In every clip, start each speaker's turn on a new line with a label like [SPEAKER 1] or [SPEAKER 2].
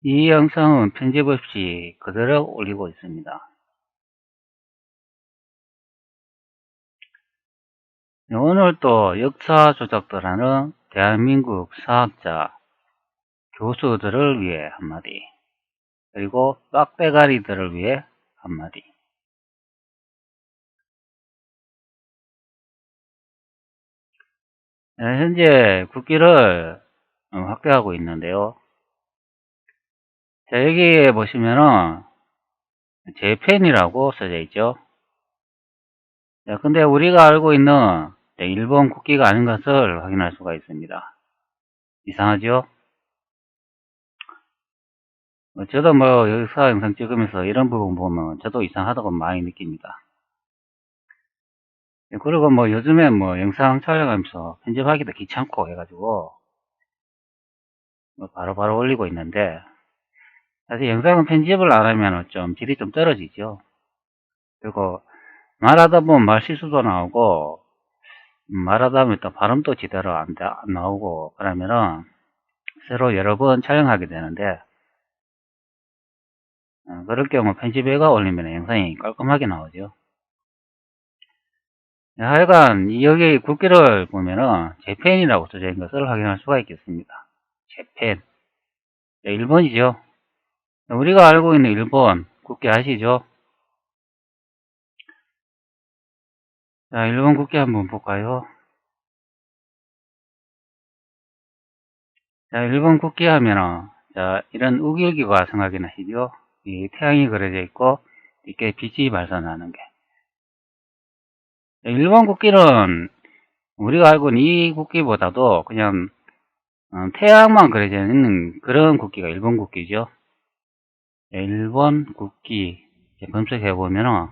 [SPEAKER 1] 이 영상은 편집 없이 그대로 올리고 있습니다. 오늘 또 역사 조작들하는 대한민국 사학자, 교수들을 위해 한마디, 그리고 빡대가리들을 위해 한마디. 현재 국기를 확대하고 있는데요. 자, 여기에 보시면은 재팬이라고 써져 있죠. 자, 근데 우리가 알고 있는 일본 국기가 아닌 것을 확인할 수가 있습니다. 이상하죠? 저도 역사 영상 찍으면서 이런 부분 보면 저도 이상하다고 많이 느낍니다. 그리고 요즘에 영상 촬영하면서 편집하기도 귀찮고 해가지고 바로바로 올리고 있는데, 사실 영상은 편집을 안 하면 좀 질이 좀 떨어지죠. 그리고 말하다 보면 말 실수도 나오고, 말하다 보면 또 발음도 제대로 안 나오고, 그러면은 새로 여러 번 촬영하게 되는데, 그럴 경우 편집해가 올리면 영상이 깔끔하게 나오죠. 하여간 여기 국기를 보면은 재팬이라고 써져 있는 것을 확인할 수가 있겠습니다. 재팬. 일본이죠. 우리가 알고 있는 일본 국기 아시죠? 자, 일본 국기 한번 볼까요? 자, 일본 국기 하면은, 자, 이런 우길기가 생각이 나시죠? 이 태양이 그려져 있고, 이렇게 빛이 발산하는 게. 일본 국기는 우리가 알고 있는 이 국기보다도 그냥 태양만 그려져 있는 그런 국기가 일본 국기죠. 일본 국기 검색해 보면은,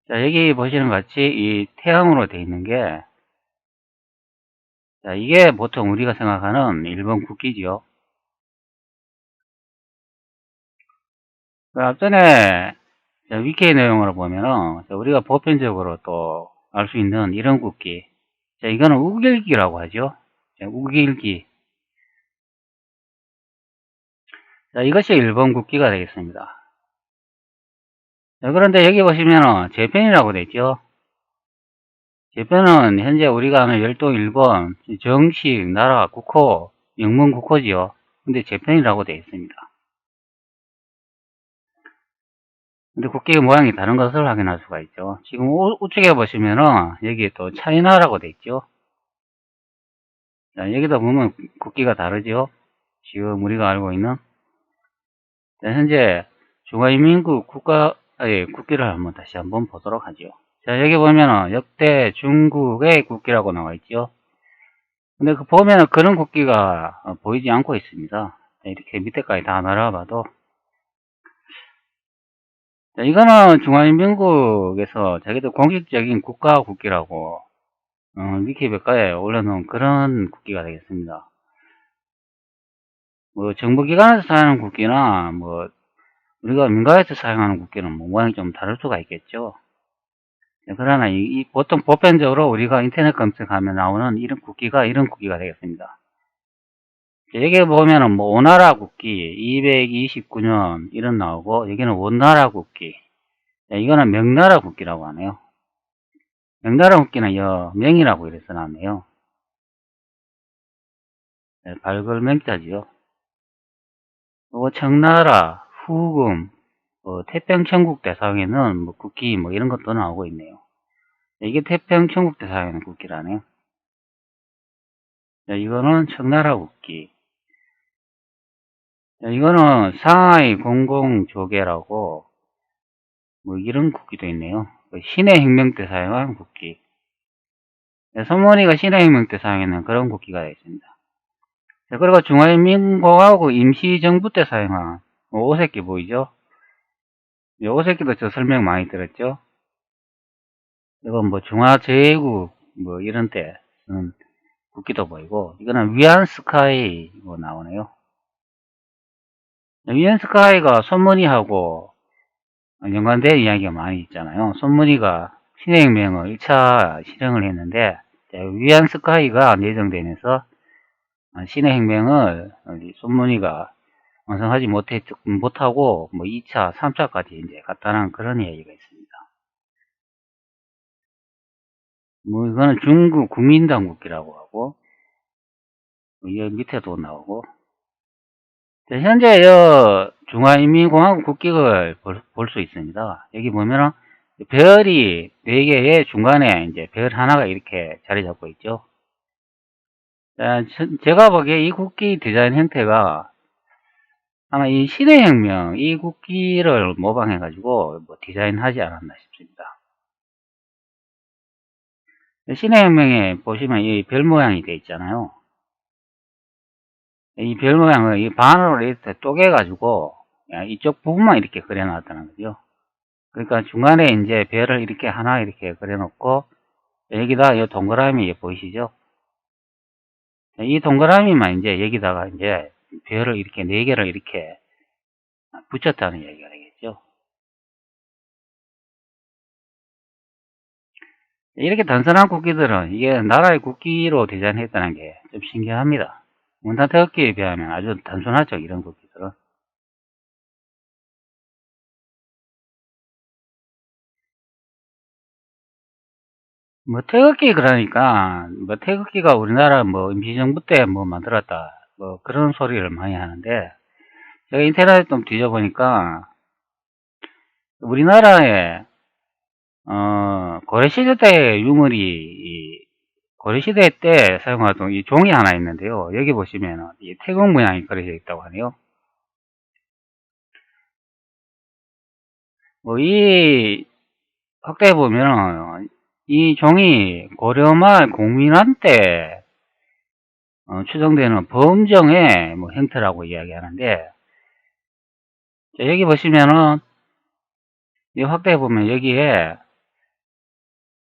[SPEAKER 1] 자, 여기 보시는 것 같이 이 태양으로 되어 있는 게, 자, 이게 보통 우리가 생각하는 일본 국기죠. 앞전에 위키 내용으로 보면은 우리가 보편적으로 또 알 수 있는 이런 국기, 자, 이거는 우길기라고 하죠. 자, 우길기. 자, 이것이 일본 국기가 되겠습니다. 자, 그런데 여기 보시면은 재팬이라고 되어 있죠. 재팬은 현재 우리가 아는 열도 일본 정식 나라 국호, 영문 국호지요. 근데 재팬이라고 되어 있습니다. 근데 국기 모양이 다른 것을 확인할 수가 있죠. 지금 우측에 보시면은 여기 또 차이나라고 되어 있죠. 자, 여기다 보면 국기가 다르죠. 지금 우리가 알고 있는. 자, 현재 중화인민국 국기를 다시 한번 보도록 하죠. 자, 여기 보면은 역대 중국의 국기라고 나와 있죠. 근데 보면은 그런 국기가 보이지 않고 있습니다. 자, 이렇게 밑에까지 다 날아봐도. 자, 이거는 중화인민국에서 자기들 공식적인 국가 국기라고 위키백과에 올려놓은 그런 국기가 되겠습니다. 정부기관에서 사용하는 국기나 우리가 민가에서 사용하는 국기는 모양이 좀 다를 수가 있겠죠. 그러나 보통 보편적으로 우리가 인터넷 검색하면 나오는 이런 국기가 이런 국기가 되겠습니다. 여기 보면은 오나라 국기 229년 이런 나오고, 여기는 원나라 국기, 이거는 명나라 국기라고 하네요. 명나라 국기는 명이라고 이래서 나왔네요. 발글 명자지요. 청나라, 후금, 태평천국 대사에는 국기 이런 것도 나오고 있네요. 이게 태평천국 대사에는 국기라네요. 이거는 청나라 국기. 이거는 상하이 공공조계라고 이런 국기도 있네요. 신의 혁명 때 사용한 국기. 손머니가 신의 혁명 때 사용했는 그런 국기가 되어 있습니다. 그리고 중화인민공화국 임시정부 때 사용한 오색기 보이죠? 이 오색기도 저 설명 많이 들었죠? 이건 중화제국 이런 때 쓰는 국기도 보이고, 이거는 위안스카이 나오네요. 위안스카이가 손머니하고 연관된 이야기가 많이 있잖아요. 손머니가 신해혁명을 1차 실행을 했는데, 위안스카이가 내정되면서 신의 혁명을 손문희가 완성하지 못하고 뭐 2차, 3차까지 이제 갔다는 그런 이야기가 있습니다. 뭐 이거는 중국 국민당 국기라고 하고 이 밑에도 나오고 현재 중화인민공화국 국기를 볼 수 있습니다. 여기 보면은 별이 4개의 중간에 이제 별 하나가 이렇게 자리 잡고 있죠. 제가 보기에 이 국기 디자인 형태가 아마 이 신의 혁명, 이 국기를 모방해가지고 뭐 디자인하지 않았나 싶습니다. 신의 혁명에 보시면 이 별 모양이 되어 있잖아요. 이 별 모양을 이 반으로 이렇게 쪼개가지고 이쪽 부분만 이렇게 그려놨다는 거죠. 그러니까 중간에 이제 별을 이렇게 하나 이렇게 그려놓고 여기다 이 동그라미 보이시죠? 이 동그라미만 이제 여기다가 이제 별을 이렇게 4개를 이렇게 붙였다는 얘기가 되겠죠. 이렇게 단순한 국기들은 이게 나라의 국기로 디자인했다는 게 좀 신기합니다. 원단 태극기에 비하면 아주 단순하죠, 이런 국기들은. 뭐 태극기 그러니까 뭐 태극기가 우리나라 뭐 임시정부 때 뭐 만들었다 뭐 그런 소리를 많이 하는데 제가 인터넷 좀 뒤져보니까 우리나라에 고려시대 때 유물이 고려시대 때 사용하던 이 종이 하나 있는데요. 여기 보시면 이 태극 모양이 그려져 있다고 하네요. 뭐 이 확대해 보면 이 종이 고려말 공민왕 때 추정되는 범정의 뭐 형태라고 이야기하는데 여기 보시면은 이 확대해 보면 여기에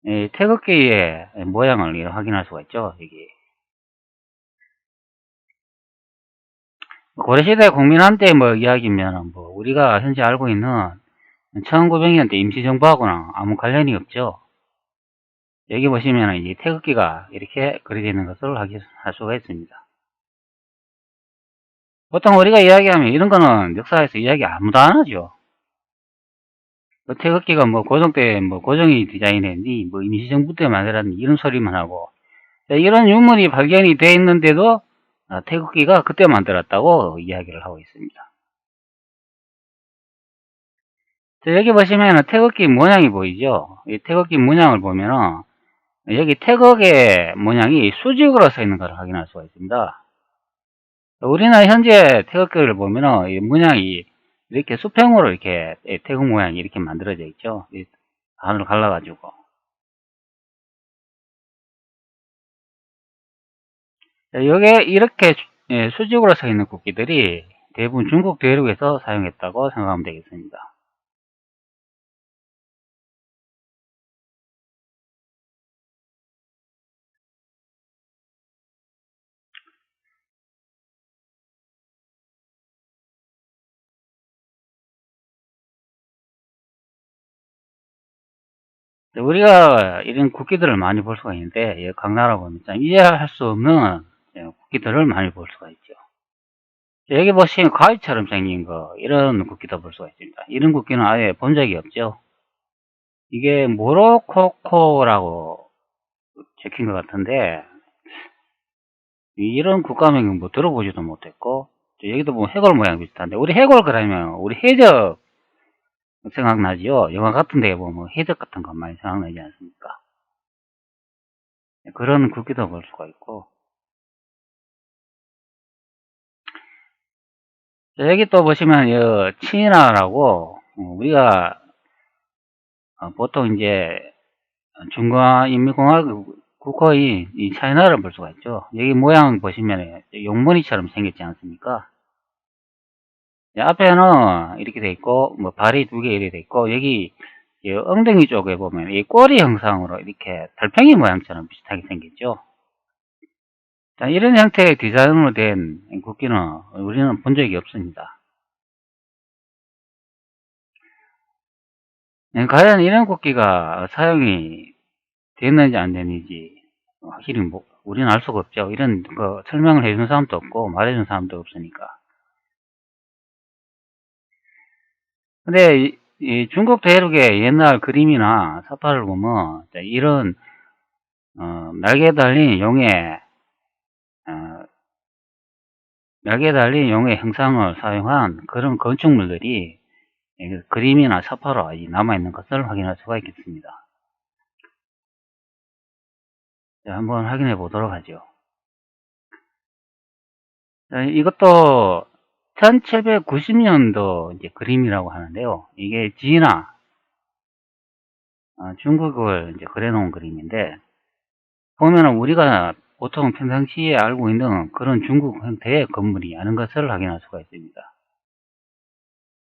[SPEAKER 1] 이 태극기의 모양을 확인할 수가 있죠. 여기 고려시대 공민왕 때 뭐 이야기면 뭐 우리가 현재 알고 있는 1900년대 임시정부하고는 아무 관련이 없죠. 여기 보시면 이 태극기가 이렇게 그려져 있는 것을 할 수가 있습니다. 보통 우리가 이야기하면 이런 거는 역사에서 이야기 아무도 안 하죠. 그 태극기가 뭐 고종 때 뭐 고종이 디자인했니 뭐 임시정부 때 만들었니 이런 소리만 하고 이런 유물이 발견이 돼 있는데도 태극기가 그때 만들었다고 이야기를 하고 있습니다. 여기 보시면 태극기 모양이 보이죠. 이 태극기 모양을 보면은 여기 태극의 모양이 수직으로 서 있는 것을 확인할 수가 있습니다. 우리나라 현재 태극기를 보면은 이 문양이 이렇게 수평으로 이렇게 태극 모양이 이렇게 만들어져 있죠. 반으로 갈라가지고. 이게 이렇게 수직으로 서 있는 국기들이 대부분 중국 대륙에서 사용했다고 생각하면 되겠습니다. 우리가 이런 국기들을 많이 볼 수가 있는데 각 나라 보면 이해할 수 없는 국기들을 많이 볼 수가 있죠. 여기 보시면 가위처럼 생긴 거 이런 국기도 볼 수가 있습니다. 이런 국기는 아예 본 적이 없죠. 이게 모로코코라고 적힌 것 같은데 이런 국가명은 뭐 들어보지도 못했고 여기도 보면 해골 모양 비슷한데 우리 해골 그러면 우리 해적 생각나지요. 영화 같은 데 보면 해적 같은 거 많이 생각나지 않습니까? 그런 국기도 볼 수가 있고 여기 또 보시면 치나라고 우리가 보통 이제 중华인민공화국 국호인 이 차이나를 볼 수가 있죠. 여기 모양 보시면 용머리처럼 생겼지 않습니까? 앞에는 이렇게 돼 있고 뭐 발이 2개 이렇게 돼 있고 여기 엉덩이 쪽에 보면 이 꼬리 형상으로 이렇게 달팽이 모양처럼 비슷하게 생겼죠. 자, 이런 형태의 디자인으로 된 국기는 우리는 본 적이 없습니다. 과연 이런 국기가 사용이 됐는지 안 됐는지 확실히 우리는 알 수가 없죠. 이런 거 설명을 해주는 사람도 없고 말해주는 사람도 없으니까. 근데 이 중국 대륙의 옛날 그림이나 사파를 보면 이런 날개 달린 용의 날개 달린 용의 형상을 사용한 그런 건축물들이 그림이나 사파로 남아있는 것을 확인할 수가 있겠습니다. 자, 한번 확인해 보도록 하죠. 자, 이것도 1790년도 이제 그림이라고 하는데요. 이게 지나 중국을 이제 그려놓은 그림인데, 보면은 우리가 보통 평상시에 알고 있는 그런 중국 형태의 건물이 아닌 것을 확인할 수가 있습니다.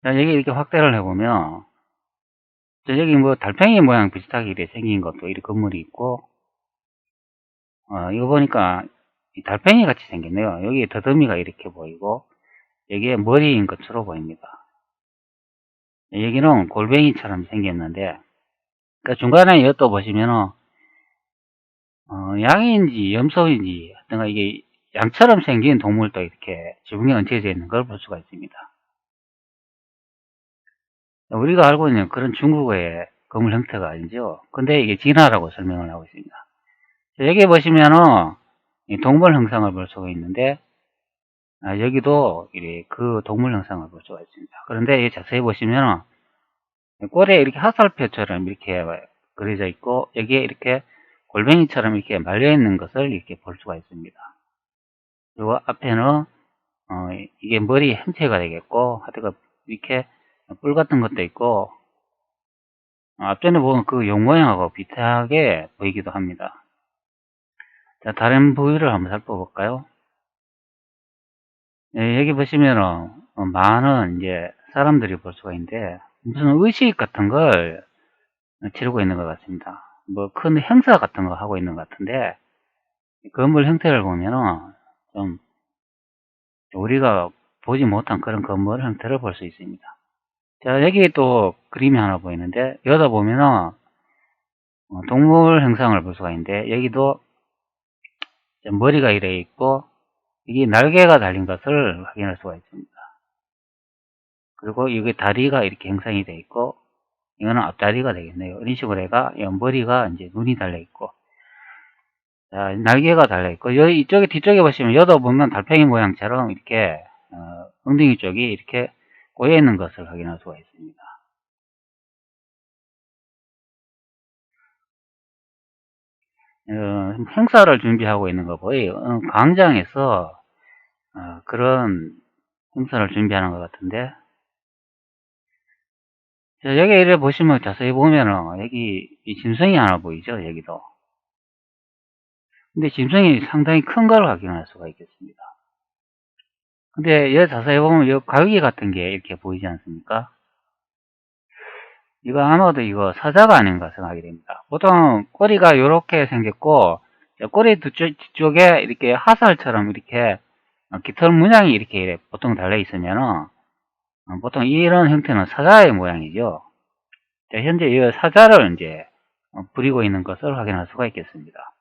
[SPEAKER 1] 자, 여기 이렇게 확대를 해보면, 자, 여기 뭐 달팽이 모양 비슷하게 이렇게 생긴 것도 이렇게 건물이 있고, 이거 보니까 달팽이 같이 생겼네요. 여기 더듬이가 이렇게 보이고, 여기에 머리인 것으로 보입니다. 여기는 골뱅이처럼 생겼는데, 그러니까 중간에 이것도 보시면은, 양인지 염소인지, 하여튼 이게 양처럼 생긴 동물도 이렇게 지붕에 얹혀져 있는 걸 볼 수가 있습니다. 우리가 알고 있는 그런 중국의 건물 형태가 아니죠. 근데 이게 진화라고 설명을 하고 있습니다. 여기 보시면은 이 동물 형상을 볼 수가 있는데, 여기도 그 동물 형상을 볼 수가 있습니다. 그런데 자세히 보시면은 꼬리에 이렇게 화살표처럼 이렇게 그려져 있고, 여기에 이렇게 골뱅이처럼 이렇게 말려 있는 것을 이렇게 볼 수가 있습니다. 그리고 앞에는 이게 머리 형태가 되겠고, 하여튼 이렇게 뿔 같은 것도 있고, 앞전에 보면 그 용 모양하고 비슷하게 보이기도 합니다. 자, 다른 부위를 한번 살펴볼까요? 네, 여기 보시면은 많은 이제 사람들이 볼 수가 있는데, 무슨 의식 같은 걸 치르고 있는 것 같습니다. 뭐 큰 행사 같은 거 하고 있는 것 같은데, 건물 형태를 보면은 좀 우리가 보지 못한 그런 건물 형태를 볼 수 있습니다. 자, 여기 또 그림이 하나 보이는데, 여기다 보면은 동물 형상을 볼 수가 있는데, 여기도 머리가 이래 있고, 이게 날개가 달린 것을 확인할 수가 있습니다. 그리고 여기 다리가 이렇게 형상이 되어 있고, 이거는 앞다리가 되겠네요. 이런 식으로 해가 머리가 이제 눈이 달려 있고, 자, 날개가 달려 있고, 여기 이쪽에 뒤쪽에 보시면 여기도 보면 달팽이 모양처럼 이렇게 엉덩이 쪽이 이렇게 꼬여 있는 것을 확인할 수가 있습니다. 행사를 준비하고 있는 거 보여요. 광장에서 그런 행사를 준비하는 것 같은데, 자, 여기 이래 보시면 자세히 보면은 여기 이 짐승이 하나 보이죠, 여기도. 근데 짐승이 상당히 큰 걸 확인할 수가 있겠습니다. 근데 여기 자세히 보면 이 갈기 같은 게 이렇게 보이지 않습니까? 이거 아마도 이거 사자가 아닌가 생각이 됩니다. 보통 꼬리가 이렇게 생겼고, 꼬리 뒤쪽에 이렇게 화살처럼 이렇게 깃털 문양이 이렇게 보통 달려 있으면은 보통 이런 형태는 사자의 모양이죠. 자, 현재 이 사자를 이제 부리고 있는 것을 확인할 수가 있겠습니다.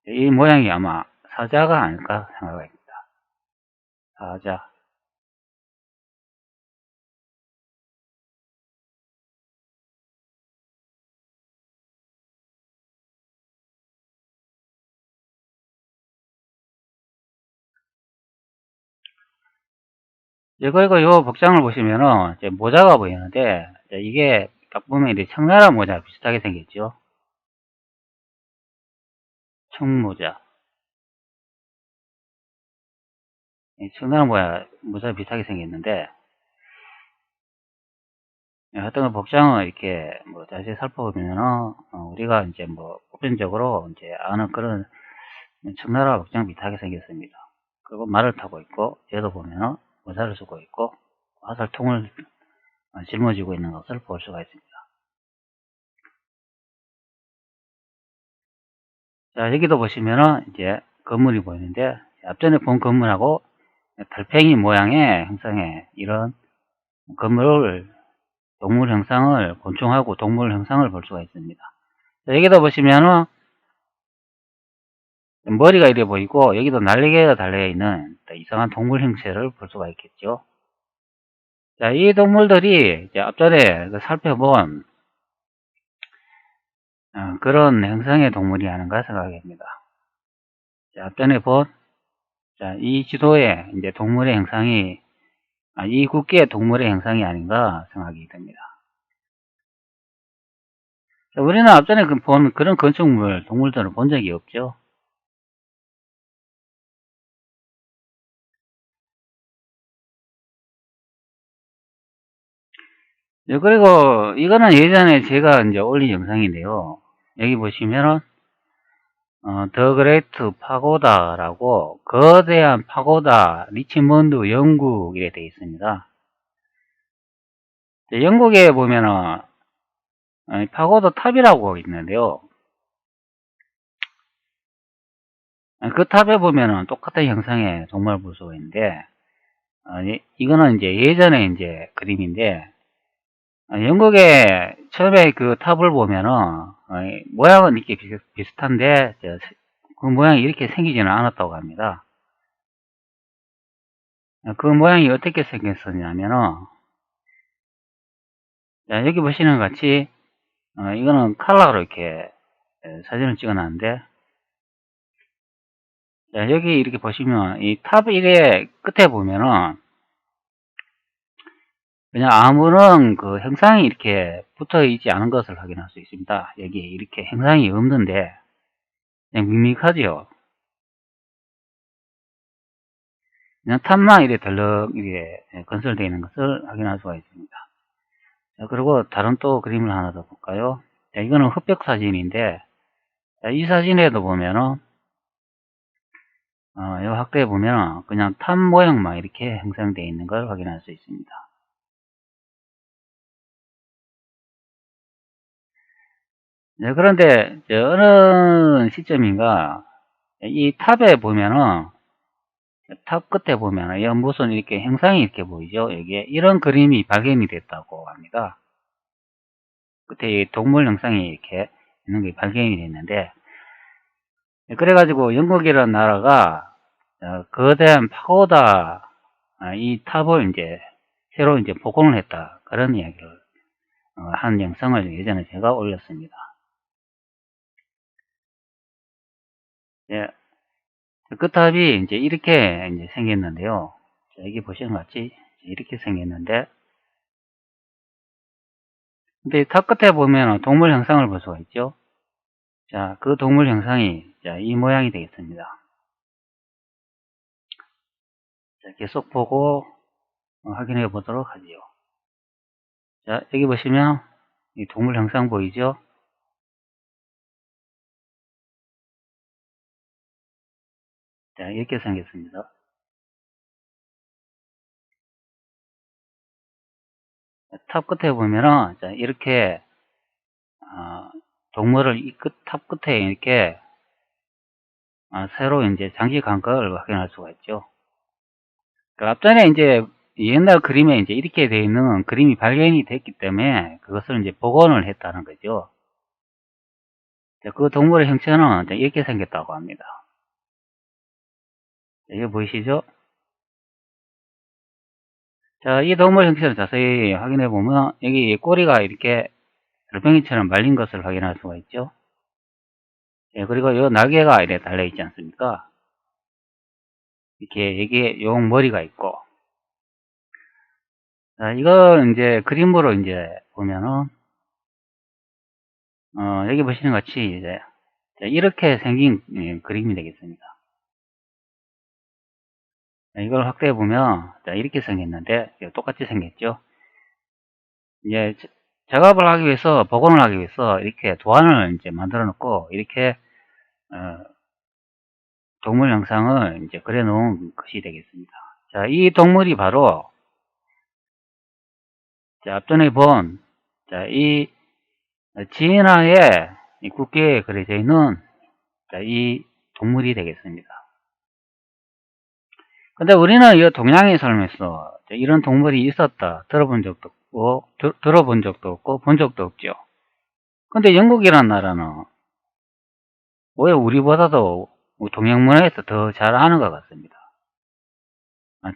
[SPEAKER 1] 이 모양이 아마 사자가 아닐까 생각합니다. 사자. 그리고 요 복장을 보시면은 이제 모자가 보이는데, 이게 딱 보면 이제 청나라 모자 비슷하게 생겼죠. 청모자. 청나라 모자 비슷하게 생겼는데, 하여튼 복장을 이렇게 뭐 자세히 살펴보면은 우리가 이제 뭐 보편적으로 이제 아는 그런 청나라 복장 비슷하게 생겼습니다. 그리고 말을 타고 있고, 얘도 보면은 모자를 쓰고 있고 화살통을 짊어지고 있는 것을 볼 수가 있습니다. 자, 여기도 보시면은 이제 건물이 보이는데, 앞전에 본 건물하고 달팽이 모양의 형상의 이런 건물을, 동물 형상을, 곤충하고 동물 형상을 볼 수가 있습니다. 자, 여기도 보시면은 머리가 이래 보이고 여기도 날개가 달려있는 이상한 동물 형체를 볼 수가 있겠죠. 자, 이 동물들이 이제 앞전에 살펴본 그런 형상의 동물이 아닌가 생각이 됩니다. 자, 앞전에 본 이 지도에 이제 동물의 형상이 이 국기의 동물의 형상이 아닌가 생각이 됩니다. 자, 우리는 앞전에 본 그런 건축물, 동물들을 본 적이 없죠. 네, 그리고 이거는 예전에 제가 이제 올린 영상인데요. 여기 보시면은 더 그레이트 파고다라고 거대한 파고다 리치먼드 영국에 되어 있습니다. 영국에 보면은 파고다 탑이라고 있는데요. 그 탑에 보면은 똑같은 형상의 동물 볼 수가 있는데 이거는 이제 예전에 이제 그림인데 영국에 처음에 그 탑을 보면은 모양은 이렇게 비슷한데 그 모양이 이렇게 생기지는 않았다고 합니다. 그 모양이 어떻게 생겼었냐면은 여기 보시는 것 같이 이거는 칼라로 이렇게 사진을 찍어 놨는데 여기 이렇게 보시면 이 탑 1의 끝에 보면은 그냥 아무런 그 형상이 이렇게 붙어 있지 않은 것을 확인할 수 있습니다. 여기 이렇게 형상이 없는데 그냥 밋밋하지요. 그냥 탑만 이렇게 덜렁 이렇게 건설되어 있는 것을 확인할 수가 있습니다. 자, 그리고 다른 또 그림을 하나 더 볼까요? 자, 이거는 흑백 사진인데 이 사진에도 보면은 이 확대해 보면 그냥 탑 모양만 이렇게 형성되어 있는 걸 확인할 수 있습니다. 네, 그런데 어느 시점인가 이 탑에 보면은 탑 끝에 보면은 무슨 이렇게 형상이 이렇게 보이죠? 여기에 이런 그림이 발견이 됐다고 합니다. 끝에 동물 형상이 이렇게 있는 게 발견이 됐는데 그래가지고 영국이라는 나라가 거대한 파고다 이 탑을 이제 새로 이제 복원을 했다 그런 이야기를 한 영상을 예전에 제가 올렸습니다. 예, 그 탑이 이제 이렇게 이제 생겼는데요. 자, 여기 보시는 것 같이 이렇게 생겼는데, 근데 탑 끝에 보면 동물 형상을 볼 수가 있죠. 자, 그 동물 형상이 이 모양이 되겠습니다. 자, 계속 보고 확인해 보도록 하지요. 자, 여기 보시면 이 동물 형상 보이죠? 자, 이렇게 생겼습니다. 탑 끝에 보면은 자, 이렇게 동물을 이 탑 끝에 이렇게 새로 이제 장식한 걸 확인할 수가 있죠. 그 앞전에 이제 옛날 그림에 이제 이렇게 되어 있는 그림이 발견이 됐기 때문에 그것을 이제 복원을 했다는 거죠. 그 동물의 형체는 이렇게 생겼다고 합니다. 이게 보이시죠? 자, 이 동물 형체를 자세히 확인해 보면 여기 꼬리가 이렇게 달팽이처럼 말린 것을 확인할 수가 있죠. 예, 그리고 이 날개가 이렇게 달려 있지 않습니까? 이렇게 여기에 용 머리가 있고. 자, 이걸 이제 그림으로 이제 보면은 여기 보시는 것 같이 이제 이렇게 생긴 그림이 되겠습니다. 이걸 확대해 보면 이렇게 생겼는데 똑같이 생겼죠. 이제 작업을 하기 위해서 복원을 하기 위해서 이렇게 도안을 이제 만들어 놓고 이렇게 동물 영상을 이제 그려 놓은 것이 되겠습니다. 자, 이 동물이 바로 앞전에 본 이 지인화의 국기에 그려져 있는 이 동물이 되겠습니다. 근데 우리는 이 동양의 삶에서 이런 동물이 있었다 들어본 적도 없고 본 적도 없죠. 근데 영국이란 나라는 왜 우리보다도 동양문화에서 더 잘 아는 것 같습니다.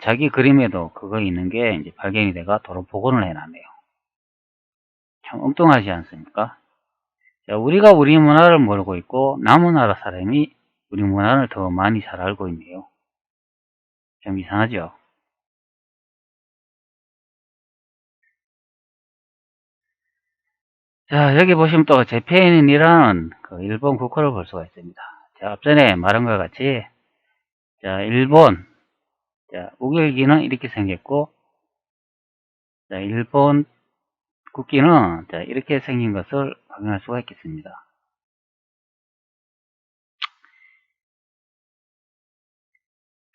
[SPEAKER 1] 자기 그림에도 그거 있는 게 이제 발견이 돼가 도로 복원을 해놨네요. 참 엉뚱하지 않습니까? 자, 우리가 우리 문화를 모르고 있고 남은 나라 사람이 우리 문화를 더 많이 잘 알고 있네요. 좀 이상하죠? 자, 여기 보시면 또 제페인이라는 그 일본 국호를 볼 수가 있습니다. 자, 앞전에 말한 것 같이 자, 일본 자, 우길기는 이렇게 생겼고 자, 일본 국기는 자, 이렇게 생긴 것을 확인할 수가 있겠습니다.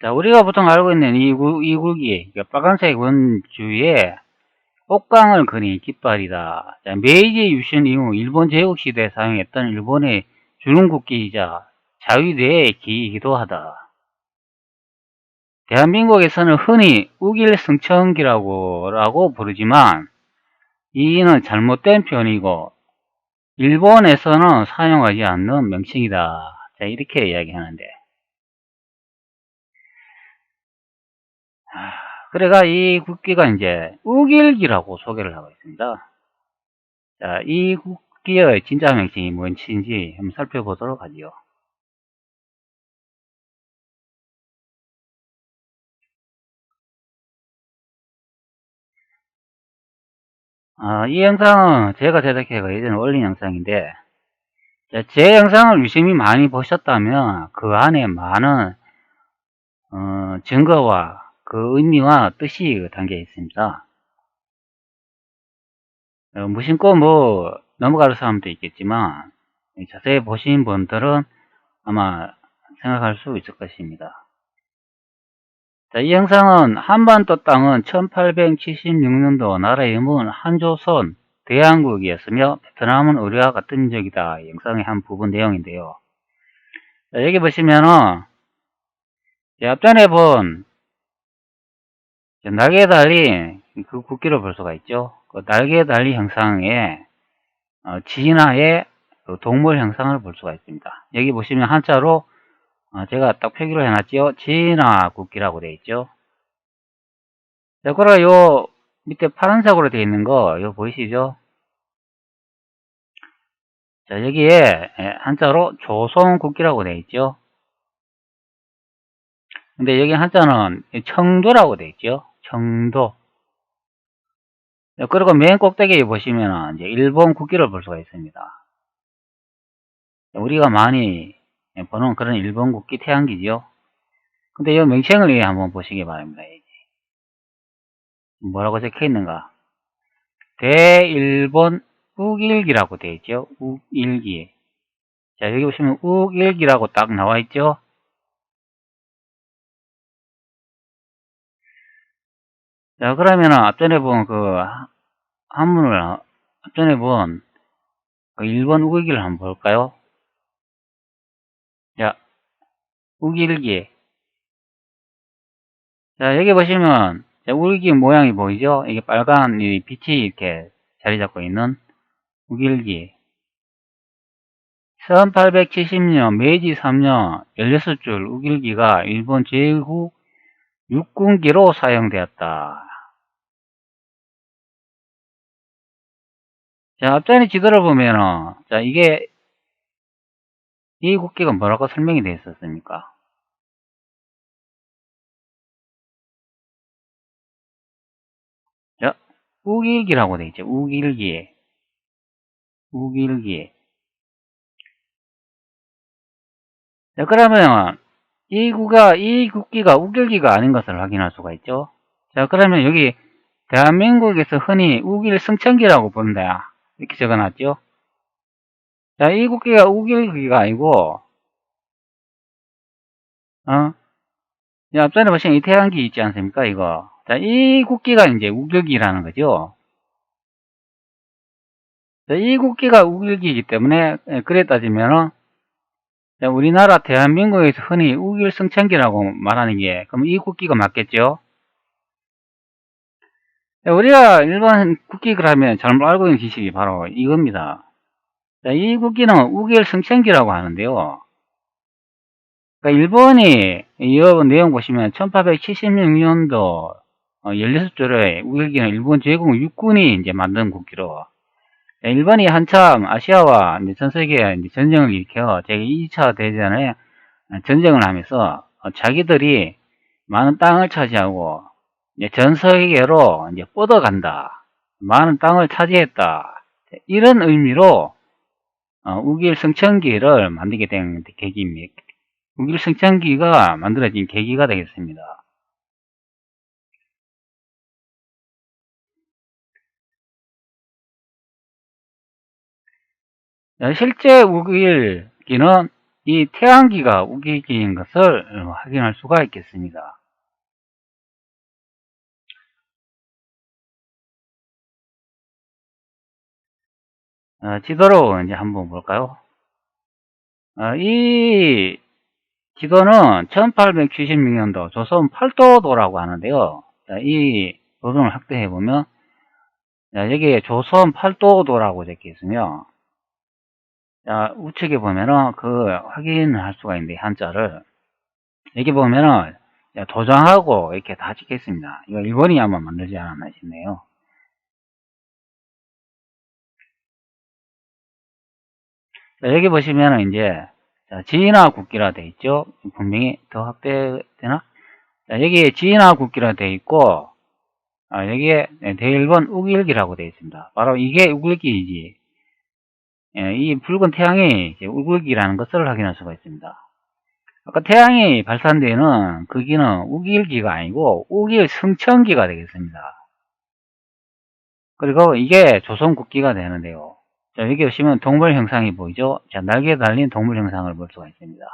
[SPEAKER 1] 자, 우리가 보통 알고 있는 이 국기, 그러니까 빨간색 원 주위에 옥강을 그린 깃발이다. 자, 메이지 유신 이후 일본 제국시대에 사용했던 일본의 주run국기이자 자위대의 기이기도 하다. 대한민국에서는 흔히 우길승천기라고 부르지만 이는 잘못된 표현이고 일본에서는 사용하지 않는 명칭이다. 자, 이렇게 이야기하는데 그래가 이 국기가 이제 우길기라고 소개를 하고 있습니다. 자, 이 국기의 진짜 명칭이 뭔지 한번 살펴보도록 하지요. 이 영상은 제가 제작해서 예전에 올린 영상인데 제 영상을 유심히 많이 보셨다면 그 안에 많은 증거와 그 의미와 뜻이 담겨 있습니다. 무심코 넘어갈 사람도 있겠지만 자세히 보신 분들은 아마 생각할 수 있을 것입니다. 자, 이 영상은 한반도 땅은 1876년도 나라의 이름은 한조선 대한국이었으며 베트남은 우리와 같은 민족이다. 영상의 한 부분 내용인데요. 자, 여기 보시면은 앞전에 본 날개 달린 그 국기를 볼 수가 있죠. 그 날개 달린 형상에 진화의 그 동물 형상을 볼 수가 있습니다. 여기 보시면 한자로 제가 딱 표기를 해놨죠. 진화 국기라고 되어 있죠. 자, 그리고 요 밑에 파란색으로 되어 있는 거 이거 보이시죠? 자, 여기에 한자로 조선국기라고 되어 있죠. 근데 여기 한자는 청도라고 되어 있죠. 청도. 그리고 맨 꼭대기에 보시면 이제 일본 국기를 볼 수가 있습니다. 우리가 많이 보는 그런 일본 국기 태양기죠. 근데 이 명칭을 한번 보시기 바랍니다. 뭐라고 적혀 있는가? 대일본 우길기라고 되어 있죠. 우길기. 자, 여기 보시면 우길기라고 딱 나와 있죠. 자, 그러면은 앞전에 본 그 한문을 앞전에 본 그 일본 우길기를 한번 볼까요? 자, 우길기. 자, 여기 보시면 우길기 모양이 보이죠? 이게 빨간 이 빛이 이렇게 자리 잡고 있는 우길기. 1870년 메이지 3년 16줄 우길기가 일본 제국 육군기로 사용되었다. 자, 앞전에 지도를 보면은 자, 이게 이 국기가 뭐라고 설명이 되어 있었습니까? 자, 우길기라고 되어 있죠. 우길기. 우길기. 자, 그러면 이 국기가 우길기가 아닌 것을 확인할 수가 있죠. 자, 그러면 여기 대한민국에서 흔히 우길승천기라고 부른다. 이렇게 적어놨죠. 자, 이 국기가 우길기가 아니고, 앞전에 보시면 이 태양기 있지 않습니까? 이거. 자, 이 국기가 이제 우길기라는 거죠. 자, 이 국기가 우길기이기 때문에, 그래 따지면은, 자, 우리나라 대한민국에서 흔히 우길승천기라고 말하는 게, 그럼 이 국기가 맞겠죠? 자, 우리가 일반 국기 그러면 잘못 알고 있는 지식이 바로 이겁니다. 자, 이 국기는 우길승천기라고 하는데요. 그러니까 일본이 이 내용 보시면 1876년도 16조의 우길기는 일본 제국 육군이 이제 만든 국기로, 일본이 한참 아시아와 이제 전 세계에 이제 전쟁을 일으켜 제2차 대전에 전쟁을 하면서 자기들이 많은 땅을 차지하고 이제 전 세계로 이제 뻗어간다, 많은 땅을 차지했다, 이런 의미로 우길 승천기를 만들게 된 계기입니다. 우길 승천기가 만들어진 계기가 되겠습니다. 실제 우길기는 이 태양기가 우길기인 것을 확인할 수가 있겠습니다. 지도로 이제 한번 볼까요? 이 지도는 1876년도 조선 팔도도라고 하는데요. 이 도전을 확대해 보면 여기에 조선 팔도도라고 적혀 있으며, 우측에 보면은 그 확인을 할 수가 있는데, 한자를 여기 보면은 도장하고 이렇게 다 찍혀 있습니다. 이거 일본이 아마 만들지 않았나 싶네요. 여기 보시면은 이제 지인화 국기라 돼 있죠. 분명히 더 확대되나? 여기에 지인화 국기라 돼 있고, 여기에 대일본 우길기라고 되어 있습니다. 바로 이게 우길기이지, 이 붉은 태양이 우길기라는 것을 확인할 수가 있습니다. 아까 태양이 발산되는 그 기는 우길기가 아니고 우길 승천기가 되겠습니다. 그리고 이게 조선 국기가 되는데요. 자, 여기 보시면 동물 형상이 보이죠? 자, 날개 달린 동물 형상을 볼 수가 있습니다.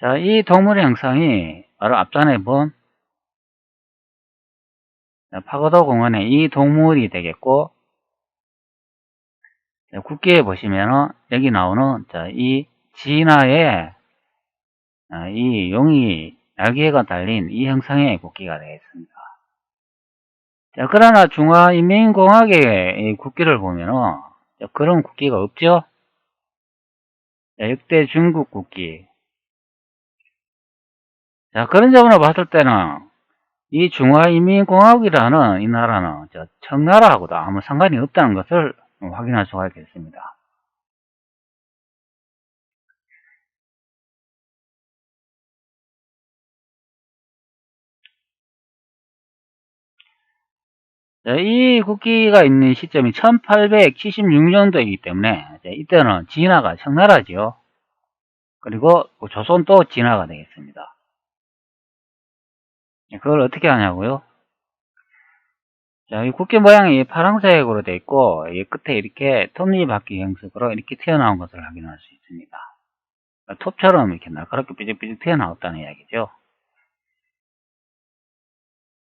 [SPEAKER 1] 자, 이 동물 형상이 바로 앞전에 본 파고도 공원의 이 동물이 되겠고, 국기에 보시면은 여기 나오는 이 진화의 이 용이 날개가 달린 이 형상의 국기가 되겠습니다. 자, 그러나 중화인민공화국의 국기를 보면은 그런 국기가 없죠. 자, 역대 중국 국기. 자, 그런 점으로 봤을 때는 이 중화인민공화국이라는 이 나라는 청나라하고도 아무 상관이 없다는 것을 확인할 수가 있겠습니다. 자, 이 국기가 있는 시점이 1876년도이기 때문에 이때는 진화가 청나라죠. 그리고 조선도 진화가 되겠습니다. 그걸 어떻게 하냐고요? 자, 이 국기 모양이 파란색으로 되어 있고, 이 끝에 이렇게 톱니바퀴 형식으로 이렇게 튀어나온 것을 확인할 수 있습니다. 톱처럼 이렇게 날카롭게 삐죽삐죽 튀어나왔다는 이야기죠.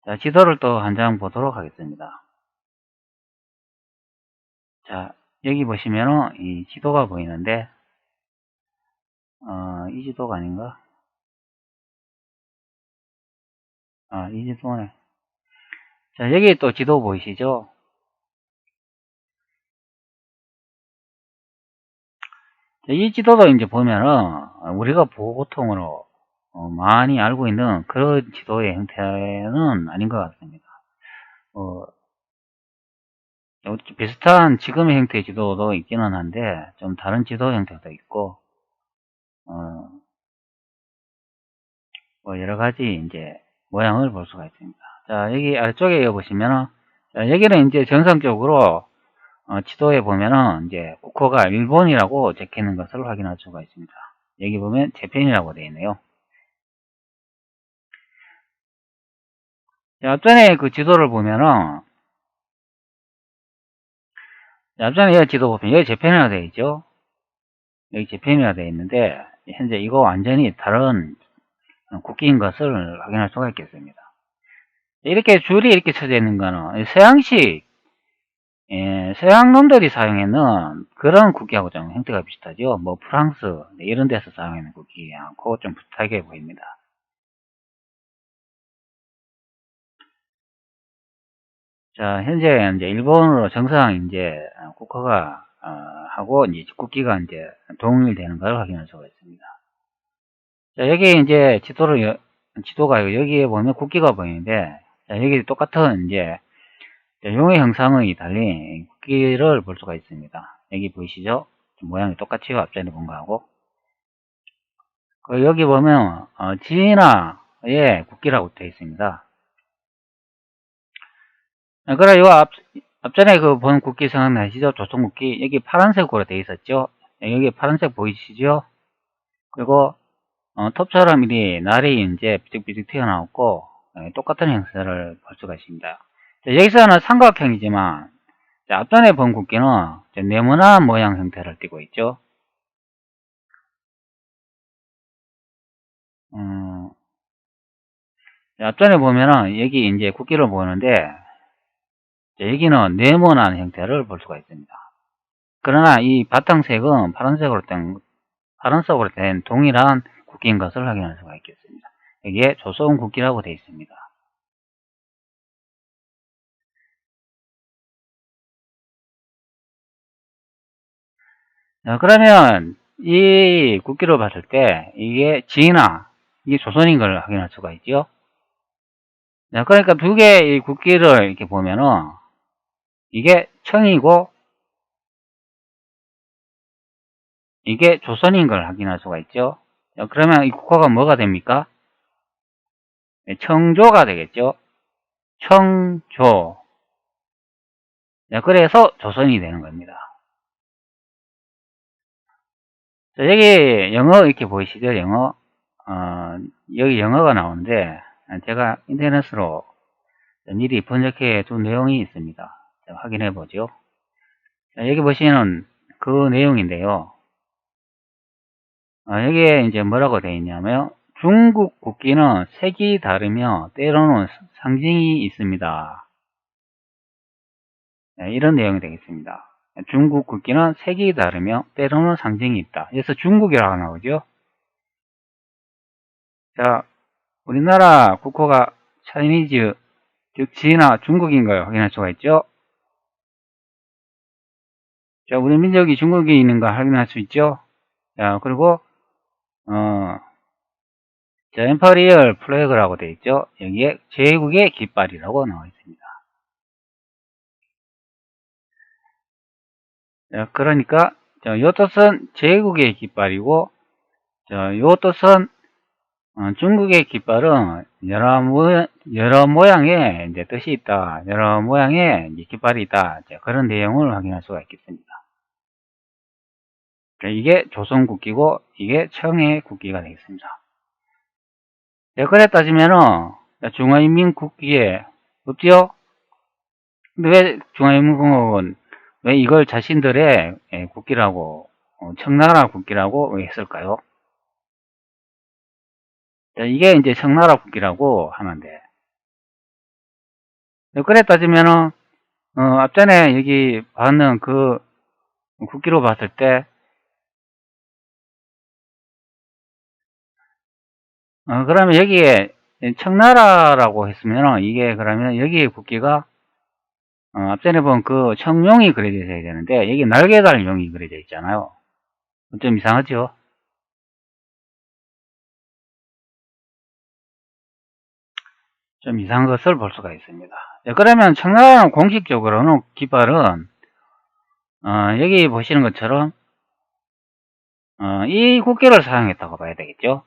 [SPEAKER 1] 자, 지도를 또 한 장 보도록 하겠습니다. 자, 여기 보시면은 이 지도가 보이는데, 이 지도가 아닌가? 이 지도네. 자, 여기 또 지도 보이시죠? 자, 이 지도도 이제 보면은 우리가 보고통으로 많이 알고 있는 그런 지도의 형태는 아닌 것 같습니다. 비슷한 지금의 형태의 지도도 있기는 한데 좀 다른 지도 형태도 있고, 여러 가지 이제 모양을 볼 수가 있습니다. 자, 여기 아래쪽에 보시면은, 자, 여기는 이제 정상적으로 지도에 보면은 이제 국호가 일본이라고 적혀 있는 것을 확인할 수가 있습니다. 여기 보면 재팬이라고 되어 있네요. 자, 앞전에 그 지도를 보면은, 앞전에 이 지도 보면 여기 재팬이라고 되어 있죠. 여기 재팬이라고 되어 있는데 현재 이거 완전히 다른 국기인 것을 확인할 수가 있겠습니다. 이렇게 줄이 이렇게 쳐져 있는 거는 서양식, 서양 놈들이 사용하는 그런 국기하고 좀 형태가 비슷하죠. 뭐 프랑스 이런 데서 사용하는 국기하고 좀 비슷하게 보입니다. 자, 현재 이제 일본으로 정상 이제 국호가 하고 이제 국기가 이제 동일되는 걸 확인할 수가 있습니다. 자, 여기 이제 지도가 여기에 보면 국기가 보이는데, 자, 여기 똑같은 이제 용의 형상이 달린 국기를 볼 수가 있습니다. 여기 보이시죠? 모양이 똑같이 앞전에 본 거하고. 여기 보면 지나의 국기라고 되어 있습니다. 그래 요 앞전에 그 본 국기 생각나시죠? 조선국기. 여기 파란색으로 되어 있었죠? 여기 파란색 보이시죠? 그리고 톱처럼 이 날이 이제 삐죽삐죽 튀어나왔고 똑같은 형태를 볼 수가 있습니다. 자, 여기서는 삼각형이지만 자, 앞전에 본 국기는 네모난 모양 형태를 띠고 있죠. 앞전에 보면은 여기 이제 국기를 보는데 자, 여기는 네모난 형태를 볼 수가 있습니다. 그러나 이 바탕색은 파란색으로 된 동일한 국기인 것을 확인할 수가 있겠습니다. 여기에 조선 국기라고 되어 있습니다. 자, 그러면 이 국기를 봤을 때 이게 진화, 이게 조선인 걸 확인할 수가 있죠. 자, 그러니까 두 개의 국기를 이렇게 보면은 이게 청이고 이게 조선인 걸 확인할 수가 있죠. 자, 그러면 이 국화가 뭐가 됩니까? 네, 청조가 되겠죠. 청조. 자, 그래서 조선이 되는 겁니다. 자, 여기 영어 이렇게 보이시죠? 영어. 여기 영어가 나오는데 제가 인터넷으로 미리 번역해 둔 내용이 있습니다. 자, 확인해 보죠. 자, 여기 보시면 그 내용인데요. 여기에 이제 뭐라고 되어 있냐면 중국 국기는 색이 다르며 때로는 상징이 있습니다. 네, 이런 내용이 되겠습니다. 중국 국기는 색이 다르며 때로는 상징이 있다. 그래서 중국이라고 나오죠. 자, 우리나라 국호가 차이니즈, 즉 지나 중국인 걸 확인할 수가 있죠. 자, 우리 민족이 중국에 있는 걸 확인할 수 있죠. 자, 그리고 자, 엠퍼리얼 플래그라고 되어 있죠. 여기에 제국의 깃발이라고 나와 있습니다. 자, 그러니까 요 뜻은 제국의 깃발이고 요 뜻은 중국의 깃발은 여러 모양의 이제 뜻이 있다. 여러 모양의 깃발이 있다. 자, 그런 내용을 확인할 수가 있겠습니다. 자, 이게 조선 국기고 이게 청의 국기가 되겠습니다. 자, 그래 따지면은 중화인민 국기에 없지요? 근데 왜 중화인민공화국은 왜 이걸 자신들의 국기라고 청나라 국기라고 왜 했을까요? 자, 이게 이제 청나라 국기라고 하면 돼. 그래 따지면은 앞전에 여기 봤는 그 국기로 봤을 때 그러면 여기에 청나라라고 했으면 이게 그러면 여기에 국기가 앞전에 본 그 청룡이 그려져 있어야 되는데 여기 날개 달 용이 그려져 있잖아요. 좀 이상하죠? 좀 이상한 것을 볼 수가 있습니다. 그러면 청나라는 공식적으로는 깃발은 여기 보시는 것처럼 이 국기를 사용했다고 봐야 되겠죠.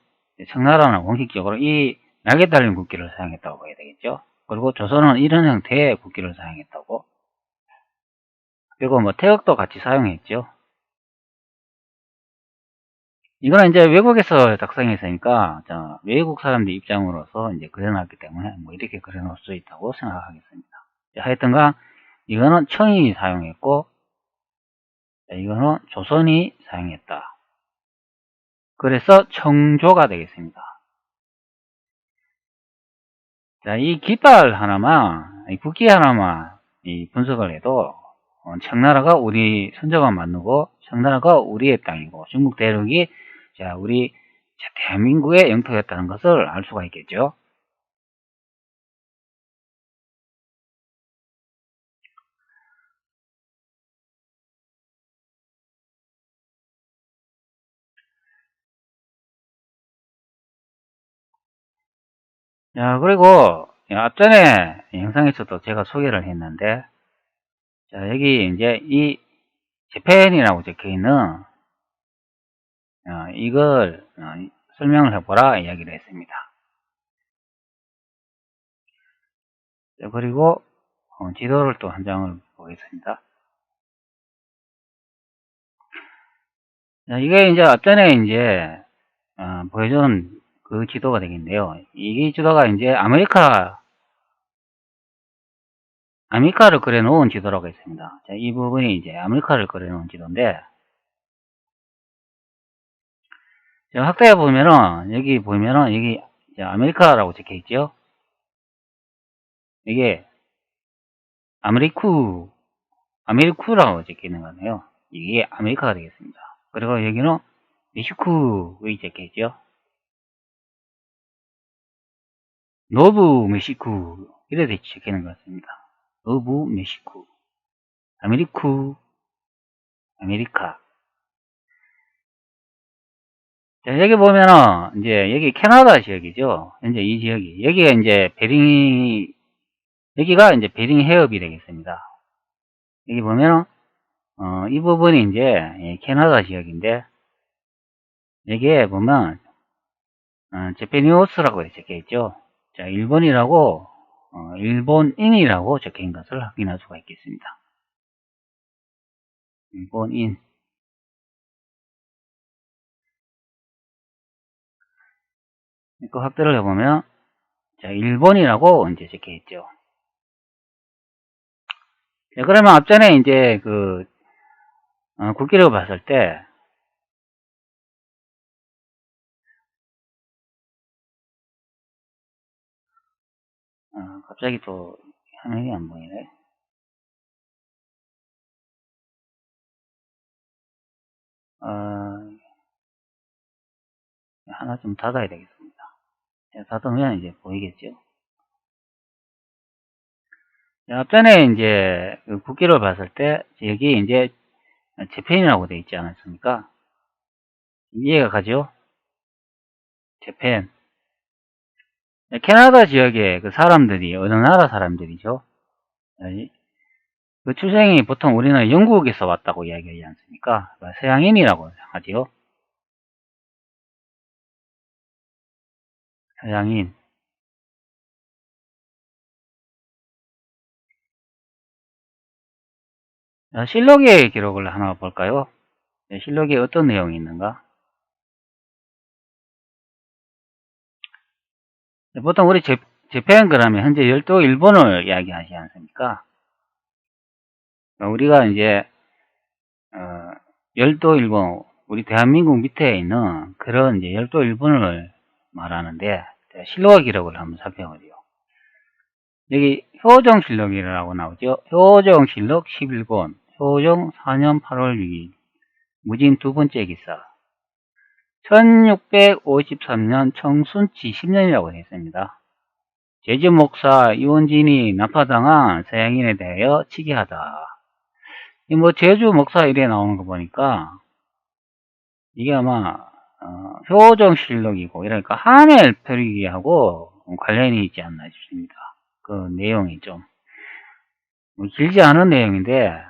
[SPEAKER 1] 청나라는 공식적으로 이 날개 달린 국기를 사용했다고 봐야 되겠죠. 그리고 조선은 이런 형태의 국기를 사용했다고. 그리고 뭐 태극도 같이 사용했죠. 이거는 이제 외국에서 작성했으니까 외국 사람들 입장으로서 이제 그려놨기 때문에 뭐 이렇게 그려놓을 수 있다고 생각하겠습니다. 하여튼간 이거는 청이 사용했고 이거는 조선이 사용했다. 그래서 청조가 되겠습니다. 자, 이 깃발 하나만, 이 국기 하나만 분석을 해도 청나라가 우리 선조가 만들고 청나라가 우리의 땅이고 중국 대륙이 자, 우리 대한민국의 영토였다는 것을 알 수가 있겠죠. 자, 그리고 앞전에 영상에서도 제가 소개를 했는데, 자, 여기 이제 이 재팬이라고 적혀 있는 이걸 설명을 해보라 이야기를 했습니다. 자, 그리고 지도를 또 한 장을 보겠습니다. 자, 이게 이제 앞전에 이제 보여준 그 지도가 되겠는데요. 이 지도가 이제 아메리카를 그려놓은 지도라고 했습니다. 자, 이 부분이 이제 아메리카를 그려놓은 지도인데, 제가 확대해 보면은, 여기 보면은, 여기 이제 아메리카라고 적혀 있죠? 이게 아메리쿠라고 적혀 있는 거네요. 이게 아메리카가 되겠습니다. 그리고 여기는 멕시코의 적혀 있죠? 노브 멕시코. 이렇게 적혀 있는 것 같습니다. 노브 멕시코. 아메리카. 자, 여기 보면은, 이제, 여기 캐나다 지역이죠. 현재 이 지역이. 여기가 이제 여기가 이제 베링 해협이 되겠습니다. 여기 보면은, 이 부분이 이제, 캐나다 지역인데, 여기에 보면, 제페니오스라고 적혀 있죠. 자, 일본인이라고 적혀 있는 것을 확인할 수가 있겠습니다. 일본인. 그 확대를 해보면, 자, 일본이라고 이제 적혀 있죠. 자, 그러면 앞전에 이제 국기를 봤을 때, 갑자기 또 화면이 안 보이네. 하나 좀 닫아야 되겠습니다. 닫으면 이제 보이겠죠. 앞전에 이제 국기를 봤을 때, 여기 이제 재팬이라고 되어 있지 않았습니까? 이해가 가죠? 재팬. 캐나다 지역의 그 사람들이 어느 나라 사람들이죠? 그 출생이 보통 우리는 영국에서 왔다고 이야기하지 않습니까? 서양인이라고 하지요. 서양인. 실록의 기록을 하나 볼까요? 실록에 어떤 내용이 있는가? 보통 우리 재팬 그러면 현재 열도 일본을 이야기하지 않습니까? 우리가 이제 열도 일본, 우리 대한민국 밑에 있는 그런 이제 열도 일본을 말하는데, 실록 기록을 한번 살펴보죠. 여기 효정실록이라고 나오죠. 효정실록 11권, 효정 4년 8월 6일, 무진 두 번째 기사. 1653년 청순치 10년이라고 했습니다. 제주 목사 이원진이 나파당한 서양인에 대하여 치기하다. 뭐 제주 목사 일에 나오는 거 보니까 이게 아마 효정실록이고, 그러니까 하멜 표류기하고 관련이 있지 않나 싶습니다. 그 내용이 좀 길지 않은 내용인데,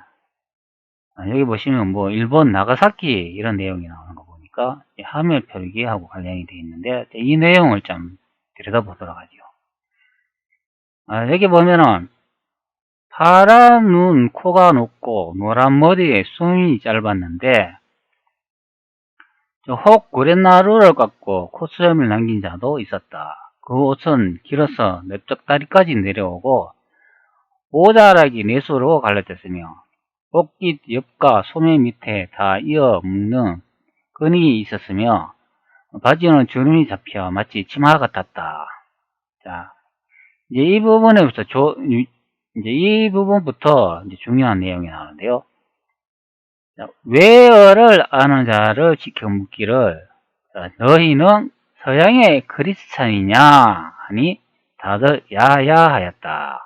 [SPEAKER 1] 여기 보시면 뭐 일본 나가사키 이런 내용이 나오는 거 보니까 하멜 표류기하고 관련이 되어 있는데, 이 내용을 좀 들여다보도록 하죠. 여기 보면은 파란 눈, 코가 높고 노란 머리에 숨이 짧았는데 혹 구렛나루를 깎고 콧수염을 남긴 자도 있었다. 그 옷은 길어서 넓적다리까지 내려오고 오자락이 넷으로 갈라졌으며 옷깃 옆과 소매 밑에 다 이어 묶는 끈이 있었으며 바지는 주름이 잡혀 마치 치마 같았다. 자, 이제 이 부분부터 이제 중요한 내용이 나오는데요. 자, 외어를 아는 자를 지켜 묻기를, 너희는 서양의 크리스찬이냐 하니 다들 야야 하였다.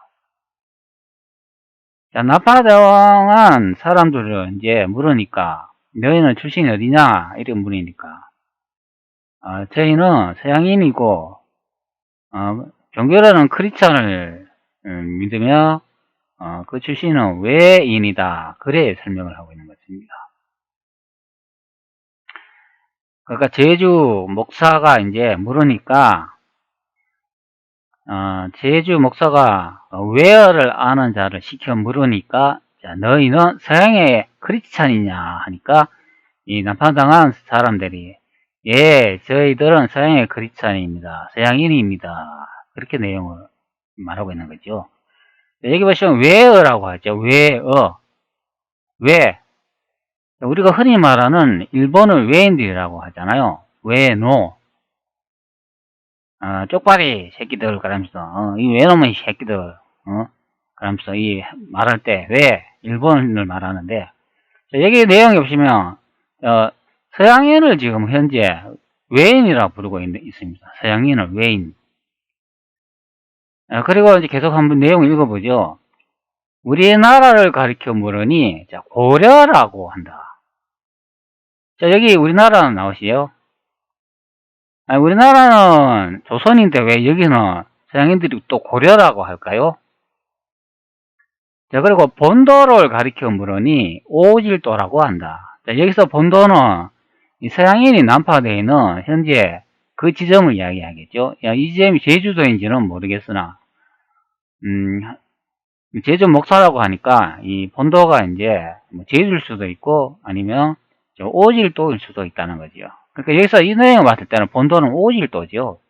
[SPEAKER 1] 자, 나파당한 사람들을 이제 물으니까 너희는 출신이 어디냐 이렇게 물으니까 저희는 서양인이고 종교라는 크리스찬을 믿으며 그 출신은 외인이다. 그래 설명을 하고 있는 것입니다. 그러니까 제주 목사가 이제 물으니까 제주 목사가 웨어를 아는 자를 시켜 물으니까 자, 너희는 서양의 크리스찬이냐 하니까 이 난파당한 사람들이 예, 저희들은 서양의 크리스찬입니다. 서양인입니다. 그렇게 내용을 말하고 있는 거죠. 여기 보시면 웨어라고 하죠. 웨어. 왜? 우리가 흔히 말하는 일본을 외인들이라고 하잖아요. 외노. 쪽발이 새끼들 그러면서 이 외놈의 새끼들 그러면서 이 말할 때 왜 일본을 말하는데 자, 여기 내용에 보시면 서양인을 지금 현재 외인이라고 부르고 있습니다. 서양인을 외인. 그리고 이제 계속 한번 내용을 읽어보죠. 우리나라를 가리켜 물으니 자, 고려라고 한다. 자, 여기 우리나라는 나오시죠? 우리나라는 조선인데 왜 여기는 서양인들이 또 고려라고 할까요? 자, 그리고 본도를 가리켜 물으니 오질도라고 한다. 자, 여기서 본도는 이 서양인이 난파되어 있는 현재 그 지점을 이야기하겠죠. 이 지점이 제주도인지는 모르겠으나, 제주 목사라고 하니까 이 본도가 이제 뭐 제주일 수도 있고 아니면 오질도일 수도 있다는 거죠. 그러니까 여기서 이 내용을 봤을 때는 본도는 오질도죠.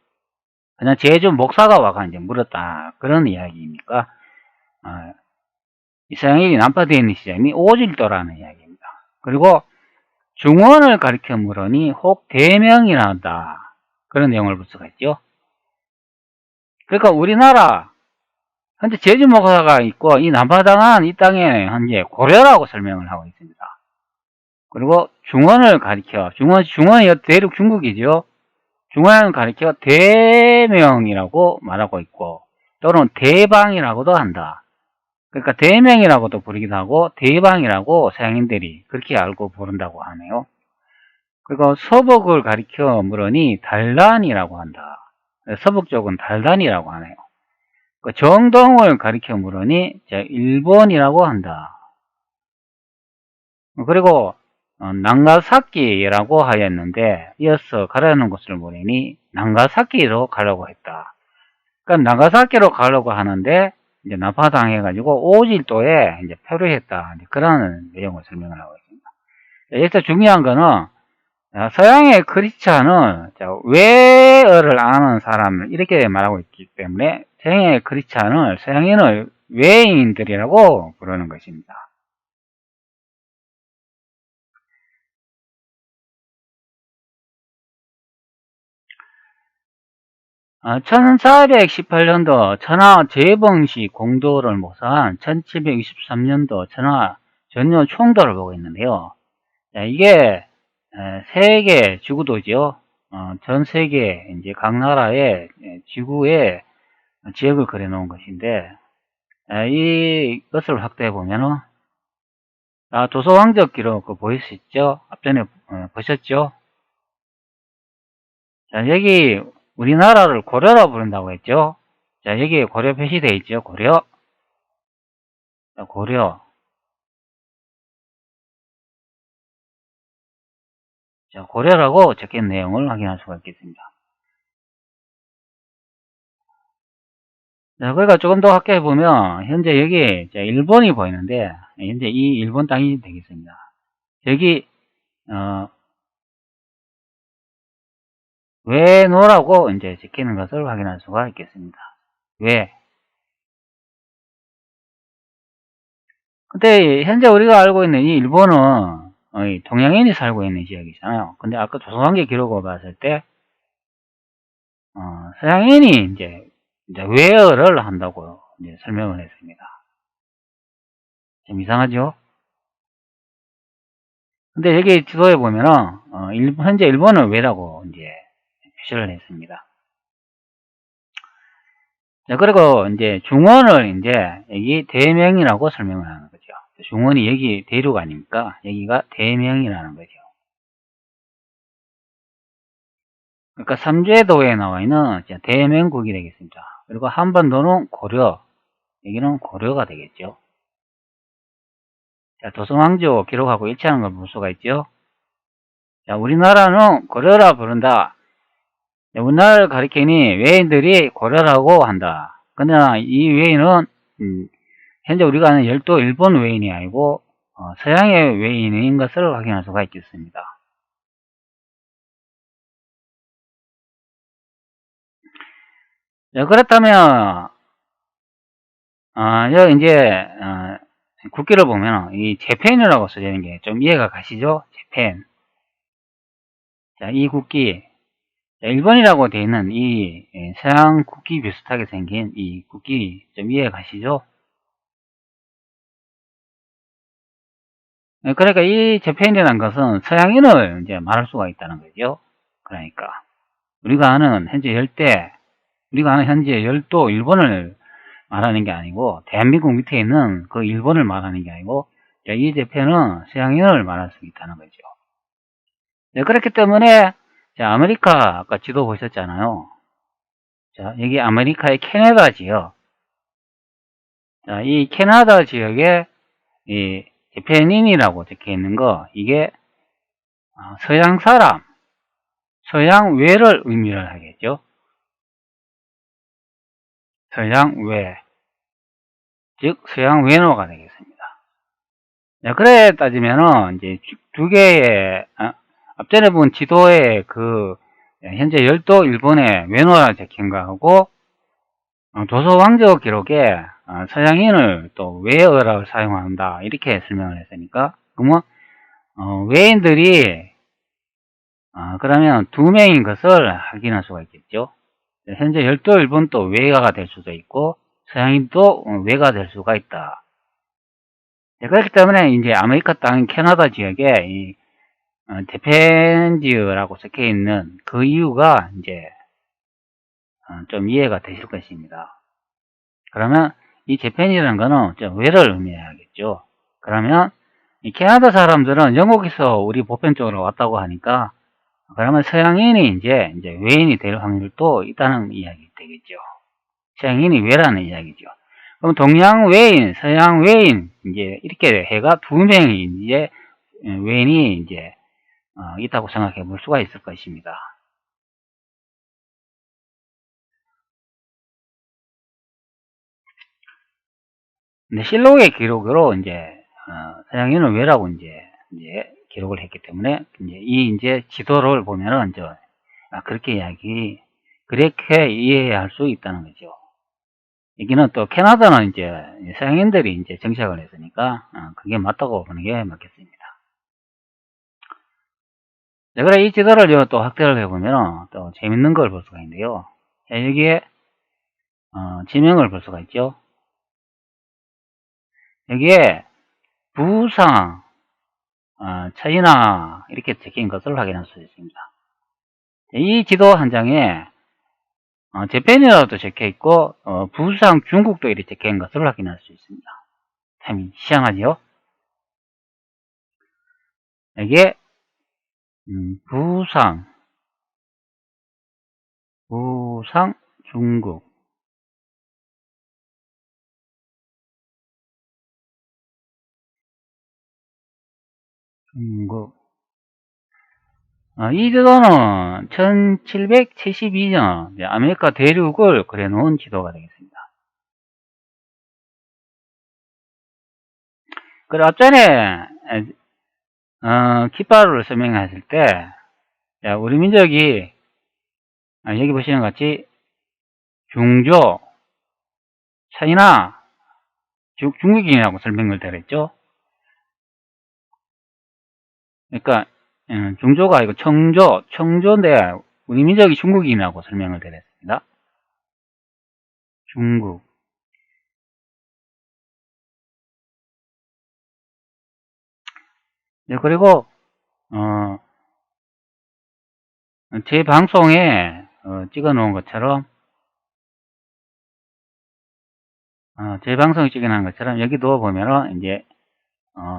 [SPEAKER 1] 그냥 제주 목사가 와가 이제 물었다. 그런 이야기입니까? 이 서양인이 난파되어 있는 시점이 오질도라는 이야기입니다. 그리고 중원을 가리켜 물으니 혹 대명이란다. 그런 내용을 볼 수가 있죠. 그러니까 우리나라 현재 제주 목사가 있고 이 난파당한 이 땅에 현재 고려라고 설명을 하고 있습니다. 그리고 중원을 가리켜 중원이 대륙 중국이죠. 중원을 가리켜 대명이라고 말하고 있고 또는 대방이라고도 한다. 그러니까 대명이라고도 부르기도 하고 대방이라고 서양인들이 그렇게 알고 부른다고 하네요. 그리고 서북을 가리켜 물으니 달단이라고 한다. 서북 쪽은 달단이라고 하네요. 정동을 가리켜 물으니 일본이라고 한다. 그리고 나가사키라고 하였는데 이어서 가라는 곳을 물으니 나가사키로 가려고 했다. 그러니까 나가사키로 가려고 하는데 이제 난파당해가지고 오질도에 이제 표류했다. 그런 내용을 설명을 하고 있습니다. 여기서 중요한 거는 서양의 크리스찬은 외어를 아는 사람을 이렇게 말하고 있기 때문에 서양의 크리스찬을 서양인을 외인들이라고 부르는 것입니다. 아, 1418년도 천하 재봉시 공도를 모사한 1723년도 천하 전요 총도를 보고 있는데요. 이게 세계 지구도죠. 전 세계 이제 각 나라의 지구의 지역을 그려놓은 것인데 이것을 확대해 보면은 조선왕적 기록 보일 수 있죠. 앞전에 보셨죠. 자, 여기 우리나라를 고려라 부른다고 했죠. 자, 여기에 고려 표시되어 있죠. 고려. 자, 고려. 자, 고려라고 적힌 내용을 확인할 수가 있겠습니다. 자, 그러니까 조금 더 확대해 보면 현재 여기 일본이 보이는데 현재 이 일본 땅이 되겠습니다. 여기 외노라고 이제 적히는 것을 확인할 수가 있겠습니다. 왜? 근데 현재 우리가 알고 있는 이 일본은 동양인이 살고 있는 지역이잖아요. 근데 아까 조선왕조 기록을 봤을 때 서양인이 이제 외어를 한다고 이제 설명을 했습니다. 좀 이상하죠? 근데 여기 지도에 보면은 현재 일본은 외라고 이제 표시를 했습니다. 자, 그리고 이제 중원을 이제 여기 대명이라고 설명을 하는 거죠. 중원이 여기 대륙 아닙니까? 여기가 대명이라는 거죠. 그러니까 삼제도에 나와 있는 대명국이 되겠습니다. 그리고 한반도는 고려, 여기는 고려가 되겠죠. 자, 도성왕조 기록하고 일치하는 걸 볼 수가 있죠. 자, 우리나라는 고려라 부른다. 우리나라를 가리키니 외인들이 고려라고 한다. 그러나 이 외인은 현재 우리가 아는 열도 일본 외인이 아니고 서양의 외인인 것을 확인할 수가 있겠습니다. 자, 그렇다면 여기 이제 국기를 보면 이 재팬이라고 써지는 게 좀 이해가 가시죠? 재팬. 자, 이 국기 일본이라고 되어 있는 이 서양 국기 비슷하게 생긴 이 국기 좀 이해 가시죠? 그러니까 이 재팬이라는 것은 서양인을 이제 말할 수가 있다는 거죠. 그러니까 우리가 아는 현재 열대, 우리가 아는 현재 열도 일본을 말하는 게 아니고 대한민국 밑에 있는 그 일본을 말하는 게 아니고 이 재팬은 서양인을 말할 수 있다는 거죠. 네, 그렇기 때문에 자, 아메리카 아까 지도 보셨잖아요. 자, 여기 아메리카의 캐나다 지역. 자, 이 캐나다 지역에 이 재팬인이라고 적혀 있는 거 이게 서양 사람, 서양 외를 의미를 하겠죠. 서양 외, 즉 서양 외노가 되겠습니다. 자, 그래 따지면은 이제 두 개의 앞전에 본 지도의 그 현재 열도 일본의 외노라 적힌 거하고 조선왕조 기록에 서양인을 또 외어라고 사용한다 이렇게 설명을 했으니까 그러면 외인들이 그러면 두 명인 것을 확인할 수가 있겠죠. 현재 열도 일본도 외가가 될 수도 있고 서양인도 외가 될 수가 있다. 그렇기 때문에 이제 아메리카 땅 캐나다 지역에 이 재팬지라고 적혀 있는 그 이유가 이제 좀 이해가 되실 것입니다. 그러면 이 재팬이라는 거는 좀 외를 의미하겠죠. 그러면 이 캐나다 사람들은 영국에서 우리 보편적으로 왔다고 하니까 그러면 서양인이 이제 외인이 될 확률도 있다는 이야기 되겠죠. 서양인이 외라는 이야기죠. 그럼 동양 외인, 서양 외인 이제 이렇게 해가 두 명이 이제 외인이 이제 있다고 생각해 볼 수가 있을 것입니다. 근데 실록의 기록으로 이제 서양인은 외라고 이제 기록을 했기 때문에 이제 지도를 보면은 그렇게 그렇게 이해할 수 있다는 거죠. 여기는 또 캐나다는 이제 서양인들이 이제 정착을 했으니까 그게 맞다고 보는 게 맞겠습니다. 네, 그래 이 지도를 또 확대를 해보면 또 재밌는 걸 볼 수가 있는데요. 자, 여기에 지명을 볼 수가 있죠. 여기에 부상, 차이나 이렇게 적힌 것을 확인할 수 있습니다. 이 지도 한 장에 재팬이라도 적혀 있고 부상 중국도 이렇게 적혀 있는 것을 확인할 수 있습니다. 참 희한하죠. 여기에 부상 중국 이 지도는 1772년 아메리카 대륙을 그려놓은 지도가 되겠습니다. 그리고 앞전에 깃발을 설명했을 때 우리 민족이 여기 보시는 것 같이 중조, 차이나 중국인이라고 설명을 드렸죠. 그러니까 중조가 아니고 청조인데 우리 민족이 중국인이라고 설명을 드렸습니다. 중국. 네, 그리고 제 방송에 찍어 놓은 것처럼 제 방송에 찍어 놓은 것처럼 여기도 보면은 이제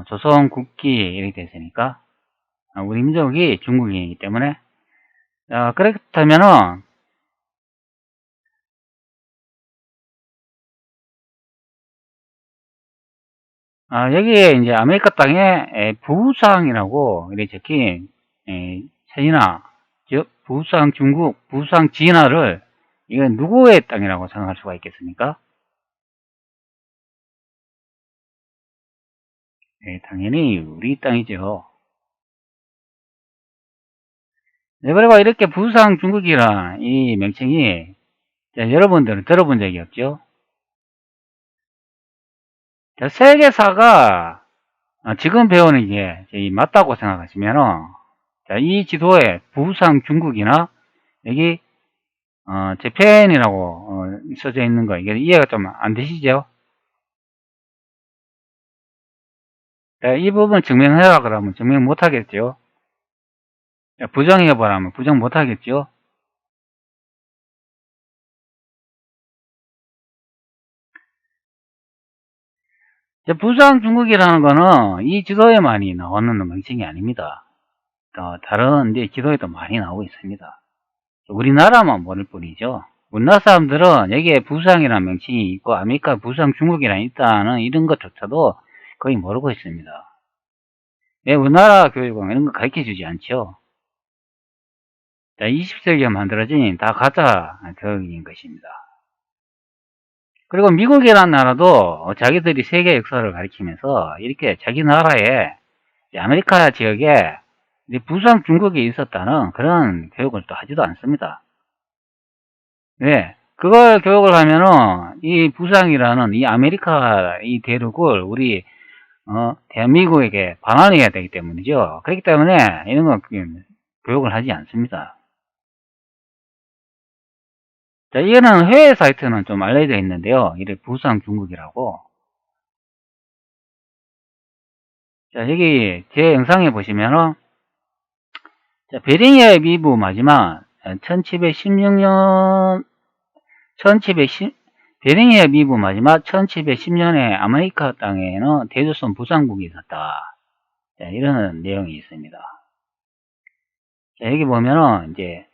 [SPEAKER 1] 조선 국기 이렇게 되어 있으니까 우리 민족이 중국인이기 때문에 그렇다면은 여기에 이제 아메리카 땅에 부상이라고 이렇게 적힌 천이나, 즉 부상 중국, 부상 진화를 이건 누구의 땅이라고 생각할 수가 있겠습니까? 당연히 우리 땅이죠. 네, 그리고 이렇게 부상 중국이란 이 명칭이 여러분들은 들어본 적이 없죠? 세계사가 지금 배우는 게 맞다고 생각하시면은 이 지도에 부상 중국이나 여기 재팬이라고 써져 있는 거 이게 이해가 좀 안 되시죠? 이 부분 증명해라 그러면 증명 못 하겠죠? 부정해보라면 부정 못 하겠죠? 부상 중국이라는 거는 이 지도에 많이 나오는 명칭이 아닙니다. 다른 이제 지도에도 많이 나오고 있습니다. 우리나라만 모를 뿐이죠. 우리나라 사람들은 여기에 부상이라는 명칭이 있고 아메리카 부상 중국이란 있다는 이런 것조차도 거의 모르고 있습니다. 왜 우리나라 교육은 이런 거 가르쳐 주지 않죠. 20세기에 만들어진 다 가짜 교육인 것입니다. 그리고 미국이라는 나라도 자기들이 세계 역사를 가리키면서 이렇게 자기 나라에 아메리카 지역에 부상 중국이 있었다는 그런 교육을 또 하지도 않습니다. 왜? 그걸 교육을 하면은 이 부상이라는 이 아메리카 이 대륙을 우리 대한민국에게 반환해야 되기 때문이죠. 그렇기 때문에 이런 거 교육을 하지 않습니다. 자, 이거는 해외 사이트는 좀 알려져 있는데요. 이래 부상 중국이라고. 자, 여기 제 영상에 보시면은 베링의 미부 마지막 1716년 1710 베링의 미부 마지막 1710년에 아메리카 땅에는 대조선 부상국이 있었다. 자, 이런 내용이 있습니다. 자, 여기 보면은 이제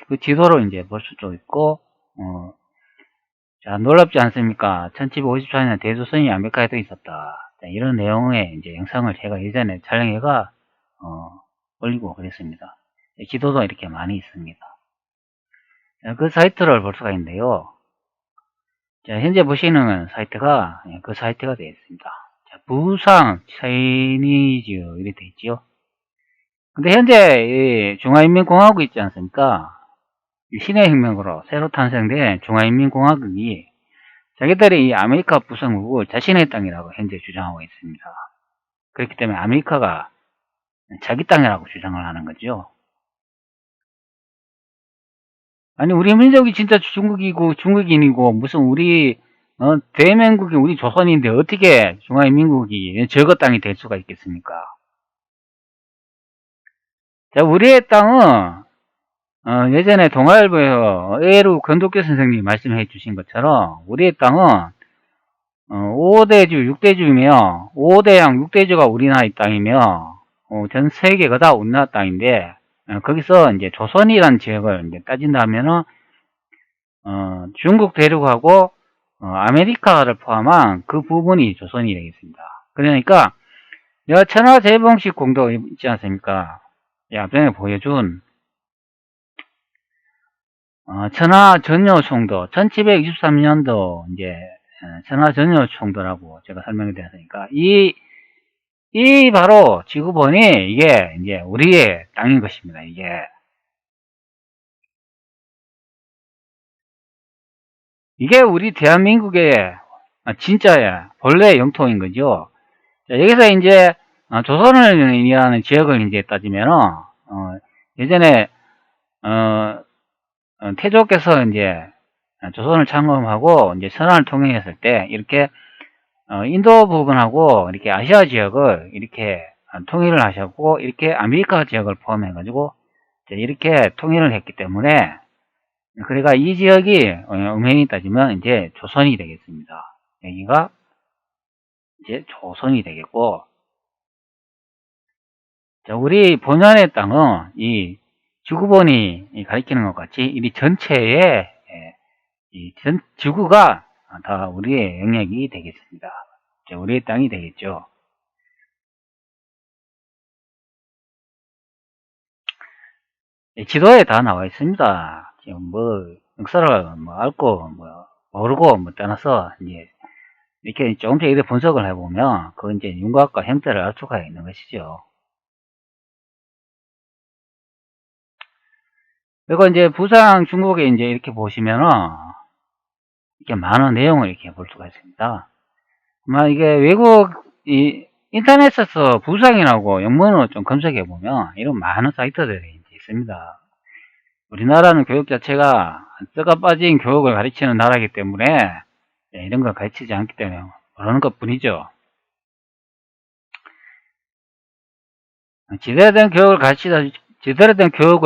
[SPEAKER 1] 그 지도로 이제 볼 수도 있고 자, 놀랍지 않습니까? 1754년 대조선이 아메리카에도 있었다. 자, 이런 내용의 이제 영상을 제가 예전에 촬영해가 올리고 그랬습니다. 지도도 이렇게 많이 있습니다. 자, 그 사이트를 볼 수가 있는데요. 자, 현재 보시는 사이트가 그 사이트가 되어 있습니다. 자, 부상 차이니즈 이렇게 되어 있죠. 근데 현재 중화인민공화국 있지 않습니까? 신해혁명으로 새로 탄생된 중화인민공화국이 자기들이 이 아메리카 부상국을 자신의 땅이라고 현재 주장하고 있습니다. 그렇기 때문에 아메리카가 자기 땅이라고 주장을 하는 거죠. 아니 우리 민족이 진짜 중국이고 중국인이고 무슨 우리 대한민국이 우리 조선인데 어떻게 중화인민국이 저거 땅이 될 수가 있겠습니까? 자, 우리의 땅은 예전에 동아일보에서 에루 건덕교 선생님이 말씀해 주신 것처럼 우리의 땅은 5대주, 6대주이며 5대양 6대주가 우리나라의 땅이며 전 세계가 다 우리나라 땅인데 거기서 이제 조선이라는 지역을 이제 따진다면은 중국 대륙하고 아메리카를 포함한 그 부분이 조선이 되겠습니다. 그러니까 내가 천하재봉식 공도 있지 않습니까? 앞전에 보여준 천하전효총도 1723년도 이제 천하전효총도라고 제가 설명을 드렸으니까 이 바로 지구본이 이게 이제 우리의 땅인 것입니다. 이게 우리 대한민국의 진짜야 본래 영토인 거죠. 자, 여기서 이제 조선을 의미하는 지역을 이제 따지면은 예전에 태조께서 이제 조선을 창건하고 이제 선한을 통행했을 때 이렇게 인도 부분하고 이렇게 아시아 지역을 이렇게 통일을 하셨고 이렇게 아메리카 지역을 포함해 가지고 이렇게 통일을 했기 때문에 그러니까 이 지역이 엄연히 따지면 이제 조선이 되겠습니다. 여기가 이제 조선이 되겠고 자, 우리 본연의 땅은 이 지구본이 가리키는 것 같이 이 전체의 이 지구가 다 우리의 영역이 되겠습니다. 우리의 땅이 되겠죠. 지도에 다 나와 있습니다. 지금 뭐 역사를 뭐 알고 뭐 모르고 뭐 떠나서 이제 이렇게 조금씩 이렇게 분석을 해보면 그 이제 윤곽과 형태를 알 수가 있는 것이죠. 그리고 이제 부상 중국에 이제 이렇게 보시면은 이렇게 많은 내용을 이렇게 볼 수가 있습니다. 아마 이게 외국 인터넷에서 부상이라고 영문으로 좀 검색해 보면 이런 많은 사이트들이 이제 있습니다. 우리나라는 교육 자체가 썩어 빠진 교육을 가르치는 나라이기 때문에 이런 걸 가르치지 않기 때문에 모르는 것 뿐이죠. 제대로 된 교육을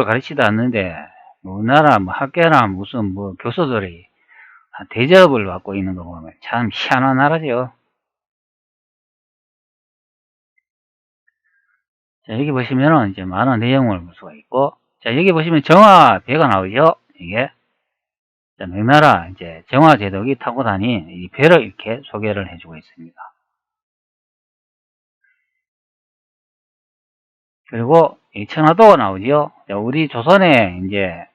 [SPEAKER 1] 가르치다 않는데 우리나라 뭐 학교나 무슨 뭐 교수들이 대접을 받고 있는 거 보면 참 희한한 나라죠. 자, 여기 보시면은 이제 많은 내용을 볼 수가 있고, 자, 여기 보시면 정화배가 나오죠? 이게. 자, 명나라 이제 정화제독이 타고 다닌 이 배를 이렇게 소개를 해주고 있습니다. 그리고 이 천화도가 나오죠? 자, 우리 조선에 이제,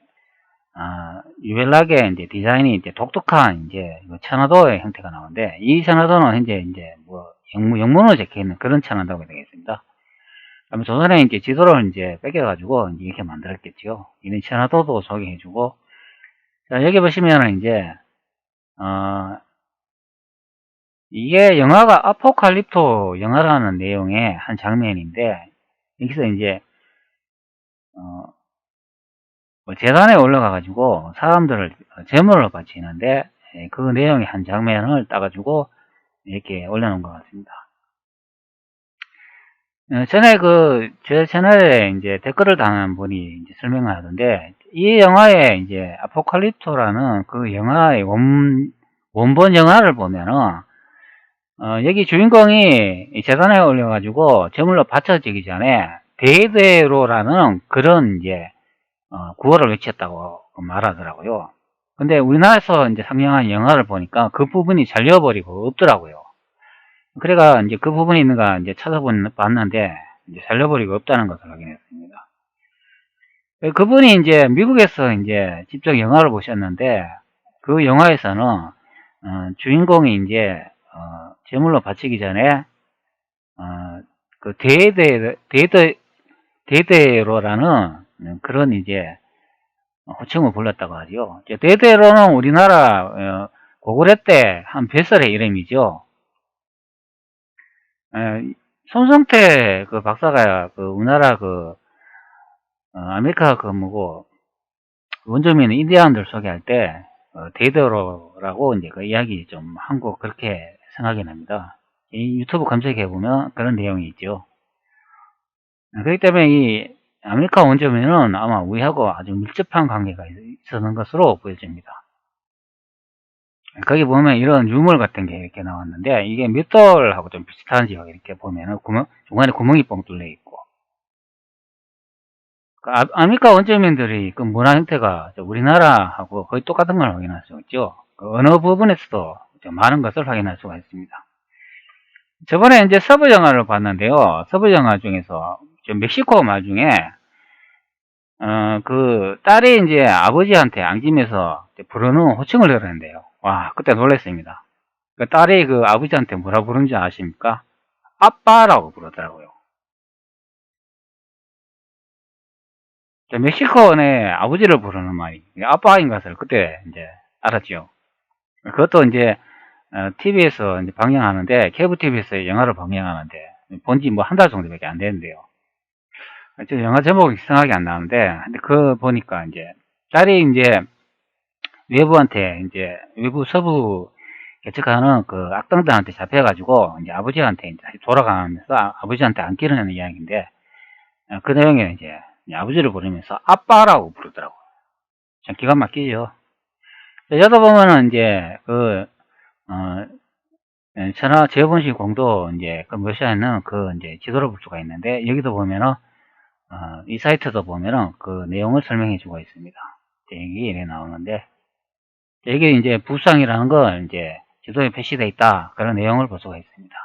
[SPEAKER 1] 유별나게 이제 디자인이 이제 독특한 이제 천화도의 형태가 나오는데, 이 천화도는 현재 이제 뭐 영문으로 적혀 있는 그런 천화도가 되겠습니다. 그러면 조선에 이제 지도를 이제 뺏겨가지고 이제 이렇게 만들었겠죠. 이런 천화도도 소개해주고, 자, 여기 보시면은 이제, 이게 영화가 아포칼립토 영화라는 내용의 한 장면인데, 여기서 이제, 뭐 재단에 올라가가지고 사람들을 제물로 바치는데, 그 내용의 한 장면을 따가지고 이렇게 올려놓은 것 같습니다. 전에 제 채널에 이제 댓글을 다는 분이 이제 설명을 하던데, 이 영화에 이제 아포칼립토라는 그 영화의 원본 영화를 보면은, 여기 주인공이 재단에 올려가지고 제물로 바쳐지기 전에 대대로라는 그런 이제, 구호를 외쳤다고 말하더라고요. 근데 우리나라에서 이제 상영한 영화를 보니까 그 부분이 잘려버리고 없더라고요. 그래가 이제 그 부분이 있는가 이제 찾아봤는데 이제 살려버리고 없다는 것을 확인했습니다. 그분이 이제 미국에서 이제 직접 영화를 보셨는데 그 영화에서는 주인공이 이제 제물로 바치기 전에 그 대대로라는 그런 이제 호칭을 불렀다고 하죠. 대대로는 우리나라 고구려 때 한 뱃설의 이름이죠. 손성태 그 박사가 그 우리나라 아메리카 그 뭐고 원주민 인디안들 소개할 때 대대로라고 이제 그 이야기 좀 한 거 그렇게 생각이 납니다. 이 유튜브 검색해 보면 그런 내용이 있죠. 그렇기 때문에 이 아메리카 원주민은 아마 우리하고 아주 밀접한 관계가 있었는 것으로 보여집니다. 거기 보면 이런 유물 같은 게 이렇게 나왔는데 이게 맷돌하고 좀 비슷한지 이렇게 보면은 중간에 구멍이 뻥 뚫려 있고 아메리카 원주민들이 그 문화 형태가 우리나라하고 거의 똑같은 걸 확인할 수 있죠. 그 어느 부분에서도 많은 것을 확인할 수가 있습니다. 저번에 이제 서부 영화를 봤는데요. 서부 영화 중에서 멕시코 말 중에 그 딸이 이제 아버지한테 앙심해서 부르는 호칭을 들었는데요. 와, 그때 놀랐습니다. 그 딸이 그 아버지한테 뭐라 부르는지 아십니까? 아빠라고 부르더라고요. 멕시코의 아버지를 부르는 말이 아빠인 것을 그때 이제 알았죠. 그것도 이제 TV에서 이제 방영하는데 케이블 TV에서 영화를 방영하는데 본지 뭐 한 달 정도밖에 안 되는데요. 저 영화 제목이 이상하게 안 나오는데 근데 그 보니까 이제 딸이 이제 외부한테 이제 외부 서부 개척하는 그 악당들한테 잡혀가지고 이제 아버지한테 이제 돌아가면서 아버지한테 안 끼려는 이야기인데 그 내용에 이제 아버지를 부르면서 아빠라고 부르더라고요. 참 기가 막히죠. 여기다 보면은 이제 천하 재본시 공도 이제 그 묘사하는 그 이제 지도를 볼 수가 있는데 여기도 보면은 이 사이트도 보면은 그 내용을 설명해 주고 있습니다. 여기 이래 나오는데 이게 이제 부상이라는 걸 이제 지도에 표시되어 있다. 그런 내용을 볼 수가 있습니다.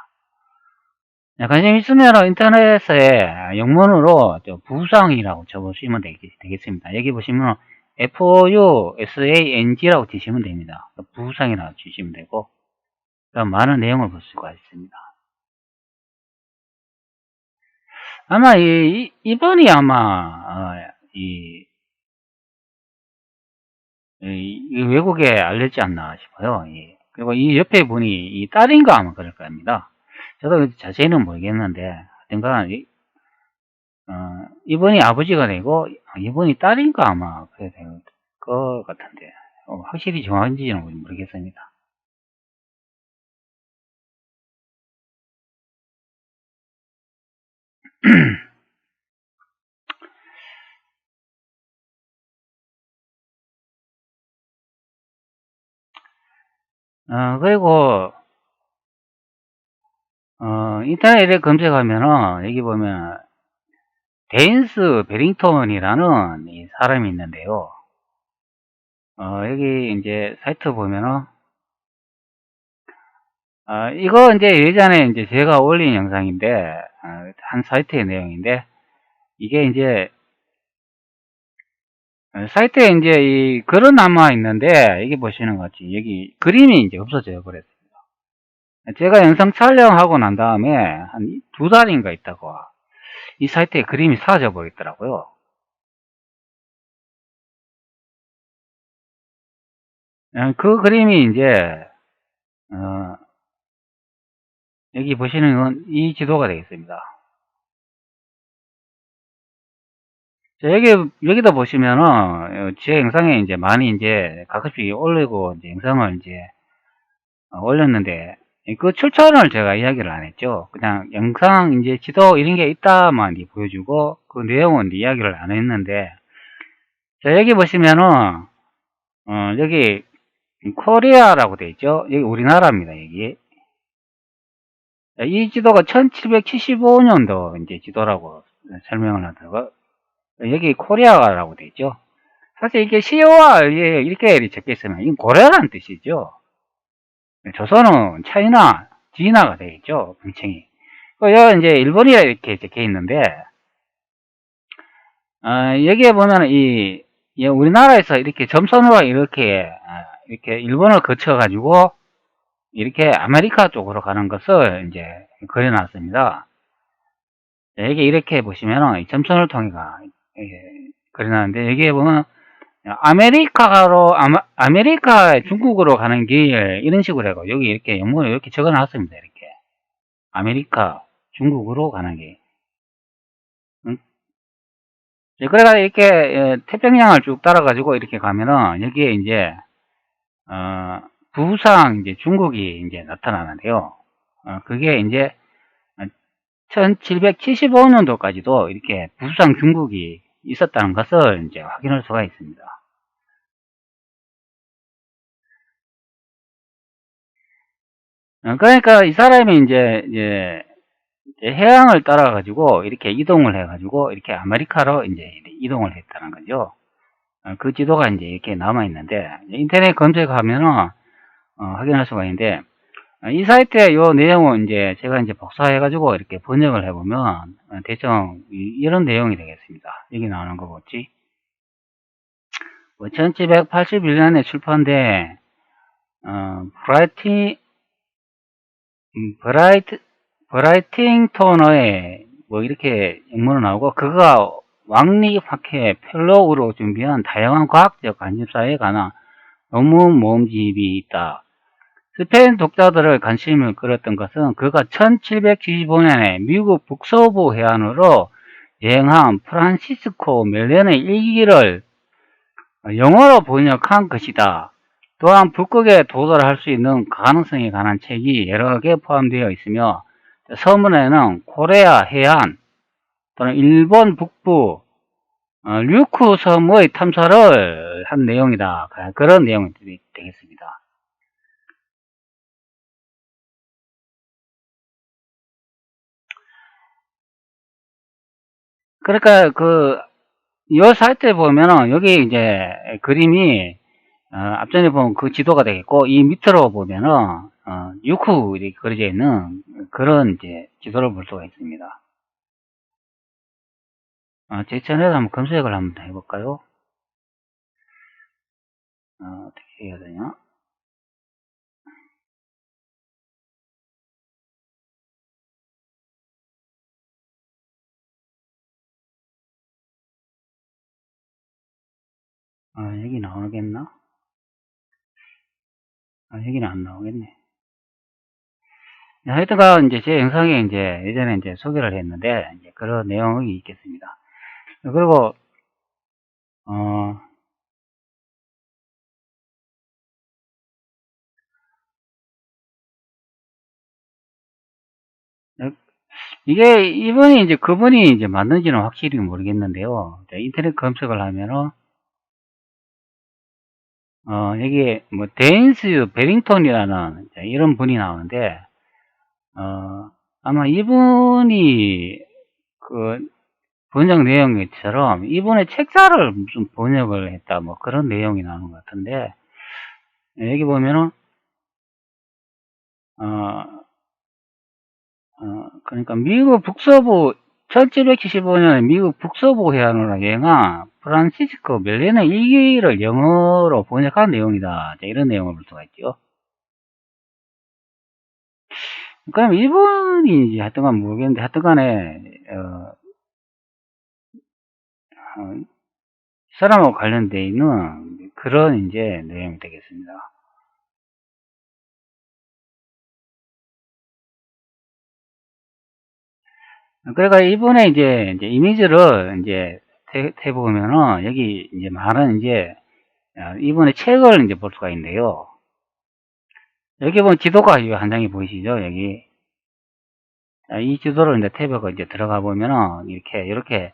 [SPEAKER 1] 관심 있으면 인터넷에 영문으로 부상이라고 쳐보시면 되겠습니다. 여기 보시면 FOUSANG라고 치시면 됩니다. 부상이라고 치시면 되고, 많은 내용을 볼 수가 있습니다. 아마 이번이 아마 이 외국에 알렸지 않나 싶어요. 그리고 이 옆에 분이 이 딸인가 아마 그럴 겁니다. 저도 자세히는 모르겠는데, 하여튼간 이분이 아버지가 되고 이분이 딸인가 아마 그래야 될 것 같은데, 확실히 정확한지는 모르겠습니다. 그리고 인터넷에 검색하면은 여기 보면 데인스 베링턴이라는 이 사람이 있는데요. 여기 이제 사이트 보면은 이거 이제 예전에 이제 제가 올린 영상인데, 한 사이트의 내용인데, 이게 이제 사이트에 이제 이 글은 남아 있는데, 여기 보시는 것 같이 여기 그림이 이제 없어져 버렸습니다. 제가 영상 촬영하고 난 다음에 한 2달인가 있다가 이 사이트에 그림이 사라져 버리더라고요. 그 그림이 이제 여기 보시는 건 이 지도가 되겠습니다. 자, 여기다 보시면은 제 영상에 이제 많이 이제 가끔씩 올리고 이제 영상을 이제 올렸는데, 그 출처를 제가 이야기를 안 했죠. 그냥 영상 이제 지도 이런 게 있다만 보여주고 그 내용은 이야기를 안 했는데, 자, 여기 보시면은 여기 코리아라고 되어 있죠. 여기 우리나라입니다. 여기 이 지도가 1775년도 이제 지도라고 설명을 하더라고요. 여기 코리아라고 되어 있죠. 사실 이게 COR 이렇게 적혀 있으면 이건 고려라는 뜻이죠. 조선은 차이나, 진화가 되어 있죠. 명칭이. 여기 이제 일본이라 이렇게 적혀 있는데, 여기에 보면 우리나라에서 이렇게 점선으로 이렇게 일본을 거쳐가지고 이렇게 아메리카 쪽으로 가는 것을 이제 그려놨습니다. 여기 이렇게 보시면은 점선을 통해 그려놨는데, 여기에 보면 아메리카 중국으로 가는 길 이런 식으로 해고 여기 이렇게 영문을 이렇게 적어놨습니다. 이렇게 아메리카 중국으로 가는 길. 그래가 이렇게 태평양을 쭉 따라가지고 이렇게 가면은 여기에 이제 부상 이제 중국이 이제 나타나는데요. 그게 이제 1775년도까지도 이렇게 부상 중국이 있었다는 것을 이제 확인할 수가 있습니다. 그러니까 이 사람이 이제 해양을 따라 가지고 이렇게 이동을 해 가지고 이렇게 아메리카로 이제 이동을 했다는 거죠. 그 지도가 이제 이렇게 남아 있는데, 인터넷 검색하면은 확인할 수가 있는데, 이 사이트에 요 내용은 이제 제가 이제 복사해 가지고 이렇게 번역을 해보면 대충 이런 내용이 되겠습니다. 여기 나오는 거 뭐지? 1781년에 출판된 브라이팅토너의 뭐 이렇게 영문으로 나오고, 그가 왕립학회 펠로우로 준비한 다양한 과학적 관심사에 관한 논문 모음집이 있다. 스페인 독자들을 관심을 끌었던 것은 그가 1775년에 미국 북서부 해안으로 여행한 프란시스코 멜렌의 일기를 영어로 번역한 것이다. 또한 북극에 도달할 수 있는 가능성에 관한 책이 여러 개 포함되어 있으며, 서문에는 코리아 해안 또는 일본 북부 류쿠 섬의 탐사를 한 내용이다. 그런 내용이 되겠습니다. 그러니까 이 사이트에 보면은 여기 이제 그림이 앞전에 보면 그 지도가 되겠고, 이 밑으로 보면은 유쿠 이렇게 그려져 있는 그런 이제 지도를 볼 수가 있습니다. 제 채널에서 한번 검색을 한번 해볼까요? 어떻게 해야 되냐? 여기 나오겠나? 여기는 안 나오겠네. 하여튼간 이제 제 영상에 이제 예전에 이제 소개를 했는데 이제 그런 내용이 있겠습니다. 그리고 어 이게 이분이 이제 그분이 이제 맞는지는 확실히 모르겠는데요. 인터넷 검색을 하면은 여기 뭐 데인스 베링턴이라는 이런 분이 나오는데 아마 이분이 그 번역 내용처럼 이분의 책자를 무슨 번역을 했다 뭐 그런 내용이 나오는 것 같은데 여기 보면은 그러니까 미국 북서부 1775년에 미국 북서부 해안으로 여행한 프란시스코 멜레는 일기를 영어로 번역한 내용이다. 이런 내용을 볼 수가 있죠. 그럼 이분이 하여튼간 모르겠는데 하여튼간에 사람하고 관련되어 있는 그런 이제 내용이 되겠습니다. 그러니까 이분의 이제 이미지를 이제 해보면은 여기 이제 많은 이제 이분의 책을 이제 볼 수가 있는데요. 여기 보면 지도가 한 장이 보이시죠? 여기 이 지도를 이제 탭에 이제 들어가 보면은 이렇게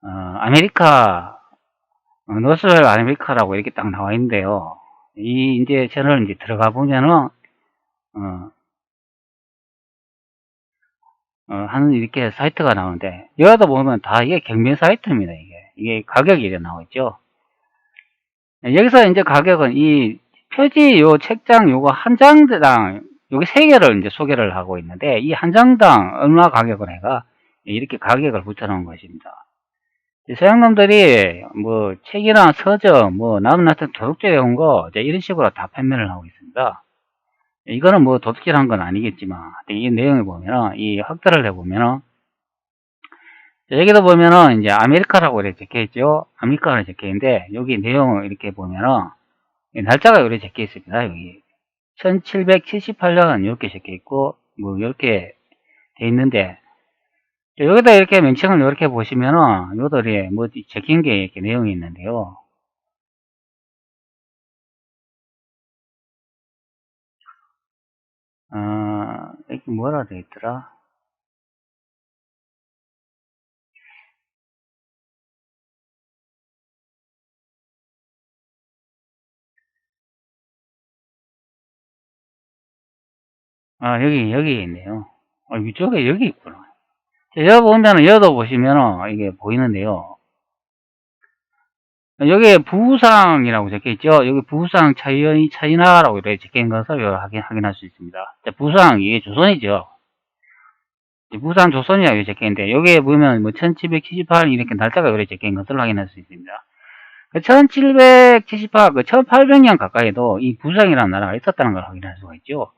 [SPEAKER 1] 아메리카 노스웰 아메리카라고 이렇게 딱 나와 있는데요. 이 이제 채널 이제 들어가 보면은 하는 이렇게 사이트가 나오는데 여기다 보면 다 이게 경매 사이트입니다. 이게 가격이 이렇게 나와 있죠. 여기서 이제 가격은 이 표지 요 책장 요거 한 장당 여기 세 개를 이제 소개를 하고 있는데 이 한 장당 얼마 가격을 해가 이렇게 가격을 붙여놓은 것입니다. 서양놈들이 뭐 책이나 서적 뭐 남한테 도둑질해 온 거 이런 식으로 다 판매를 하고 있습니다. 이거는 뭐 도둑질한 건 아니겠지만 이 내용을 보면은 이 확대를 해보면은 여기도 보면은 이제 아메리카라고 이렇게 적혀 있죠. 아메리카라고 적혀 있는데 여기 내용을 이렇게 보면은 날짜가 이렇게 적혀 있습니다. 여기 1778년 이렇게 적혀 있고 뭐 이렇게 돼 있는데 여기다 이렇게 명칭을 이렇게 보시면은 요들이 뭐 적힌 게 이렇게 내용이 있는데요. 여기 뭐라 돼 있더라? 여기 있네요. 위쪽에 여기 있구나. 여기 보면은, 여기도 보시면은, 이게 보이는데요. 여기에 부상이라고 적혀 있죠. 여기 부상 차이나라고 이렇게 적힌 것을 확인할 수 있습니다. 부상, 이게 조선이죠. 부산 조선이라고 적혀 있는데, 여기에 보면 뭐 1778 이렇게 날짜가 이렇게 적힌 것을 확인할 수 있습니다. 1778, 1800년 가까이도 이 부상이라는 나라가 있었다는 걸 확인할 수가 있죠.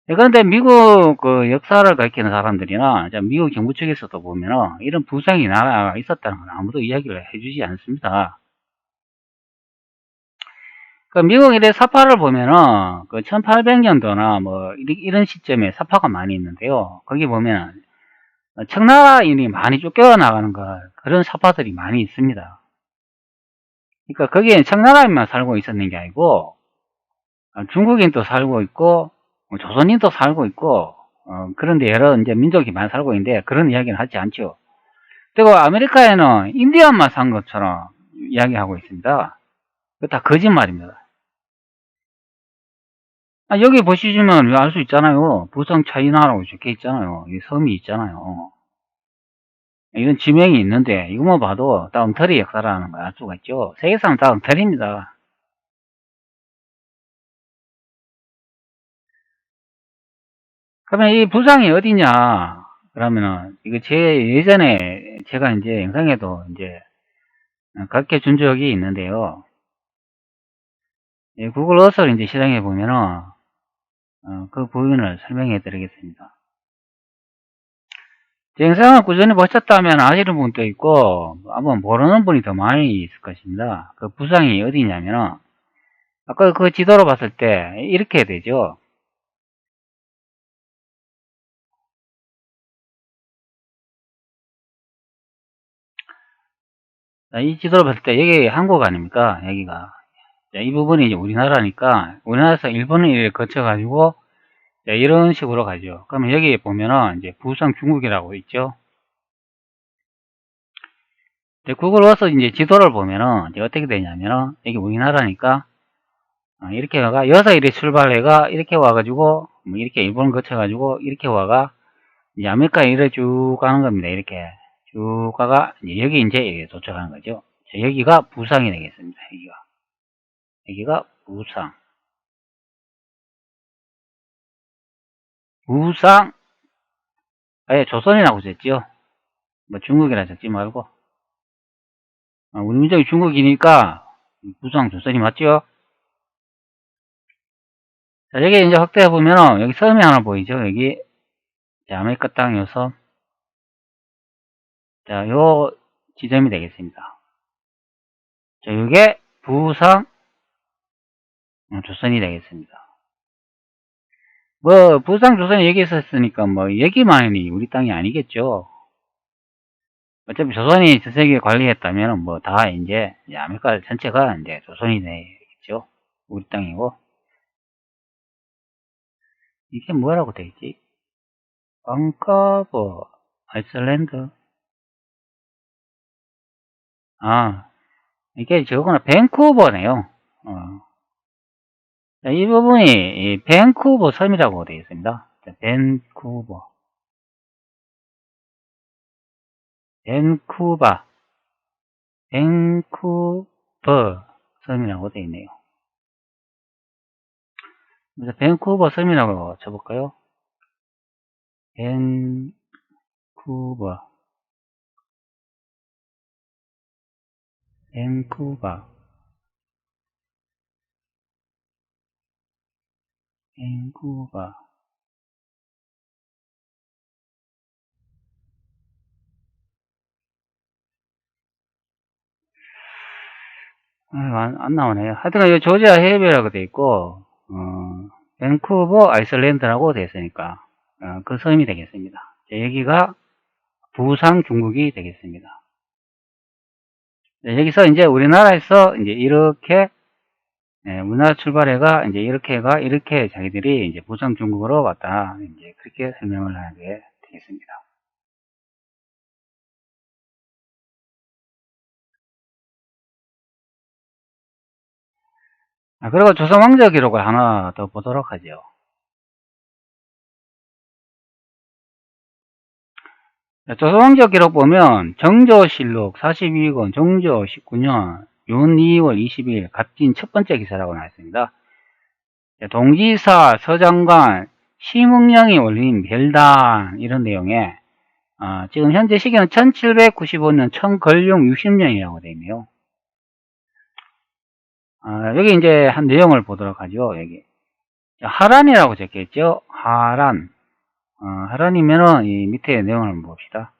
[SPEAKER 1] 그런데 미국 그 역사를 가리키는 사람들이나 미국 정부 측에서도 보면은 이런 부상이 나라가 있었다는 건 아무도 이야기를 해주지 않습니다. 그 미국 이래 사파를 보면은 그 1800년도나 뭐 이런 시점에 사파가 많이 있는데요. 거기 보면 청나라인이 많이 쫓겨나가는 그런 사파들이 많이 있습니다. 그러니까 거기에 청나라인만 살고 있었는 게 아니고 중국인도 살고 있고 조선인도 살고 있고 그런데 여러 이제 민족이 많이 살고 있는데 그런 이야기는 하지 않죠. 그리고 아메리카에는 인디안만 산 것처럼 이야기하고 있습니다. 그거 다 거짓말입니다. 여기 보시면 알 수 있잖아요. 부성 차이나라고 적혀 있잖아요. 이 섬이 있잖아요. 이런 지명이 있는데 이것만 봐도 다 엉터리 역사라는 걸 알 수가 있죠. 세계사는 다 엉터리입니다. 그러면 이 부상이 어디냐? 그러면은, 이거 예전에 제가 이제 영상에도 이제 각게 준 적이 있는데요. 구글 어서를 이제 실행해 보면은, 그 부분을 설명해 드리겠습니다. 제 영상을 꾸준히 보셨다면 아시는 분도 있고, 아마 모르는 분이 더 많이 있을 것입니다. 그 부상이 어디냐면은, 아까 그 지도로 봤을 때, 이렇게 되죠. 이 지도로 봤을 때, 여기 한국 아닙니까? 여기가. 이 부분이 이제 우리나라니까, 우리나라에서 일본을 거쳐가지고, 이런 식으로 가죠. 그러면 여기 보면은, 이제 부상 중국이라고 있죠. 구글 어서 이제 지도를 보면은, 이제 어떻게 되냐면은, 여기 우리나라니까, 이렇게 와가, 여기서 이렇게 출발해가, 이렇게 와가지고, 뭐 이렇게 일본을 거쳐가지고, 이렇게 와가, 이제 아메리카에 이래 쭉 가는 겁니다. 이렇게. 쭉 가가, 이제 여기 이제 도착하는 거죠. 자, 여기가 부상이 되겠습니다. 여기가 부상. 부상, 아예 조선이라고 썼죠. 뭐 중국이라 썼지 말고. 우리 민족이 중국이니까, 부상 조선이 맞죠? 자, 여기 이제 확대해 보면은, 여기 섬이 하나 보이죠? 여기. 자, 아메리카 땅 요 섬. 자, 요 지점이 되겠습니다. 자, 요게 부상 조선이 되겠습니다. 뭐, 부상 조선이 여기 있었으니까, 뭐, 여기만이 우리 땅이 아니겠죠. 어차피 조선이 전 세계 관리했다면, 뭐, 다 이제, 아메리카 전체가 이제 조선이 되겠죠. 우리 땅이고. 이게 뭐라고 돼 있지? 방카버, 아이슬란드. 아, 이게 저거는 밴쿠버네요. 자, 이 부분이 이 밴쿠버 섬이라고 되어 있습니다. 자, 밴쿠버, 밴쿠버, 밴쿠버 섬이라고 되어 있네요. 그래서 밴쿠버 섬이라고 쳐볼까요? 밴쿠버, 밴쿠버, 밴쿠버. 안 나오네요. 하여튼, 이 조지아 해협이라고 되어 있고, 밴쿠버 아이슬란드라고 되어 있으니까, 그 섬이 되겠습니다. 자, 여기가 부상 중국이 되겠습니다. 자, 여기서 이제 우리나라에서 이제 이렇게 우리나라 출발해가 이제 이렇게 자기들이 이제 부상 중국으로 왔다. 이제 그렇게 설명을 하게 되겠습니다. 그리고 조선 왕조 기록을 하나 더 보도록 하죠. 조선 왕조 기록 보면 정조실록 42권 정조 19년 윤 2월 22일 갑진 첫 번째 기사라고 나와 있습니다. 동지사 서장관 심응령이 올린 별단 이런 내용에 지금 현재 시기는 1795년 청걸룡 60년이라고 되어 있네요. 여기 이제 한 내용을 보도록 하죠. 여기 하란이라고 적혀있죠. 하란. 하란이면은 이 밑에 내용을 한번 봅시다.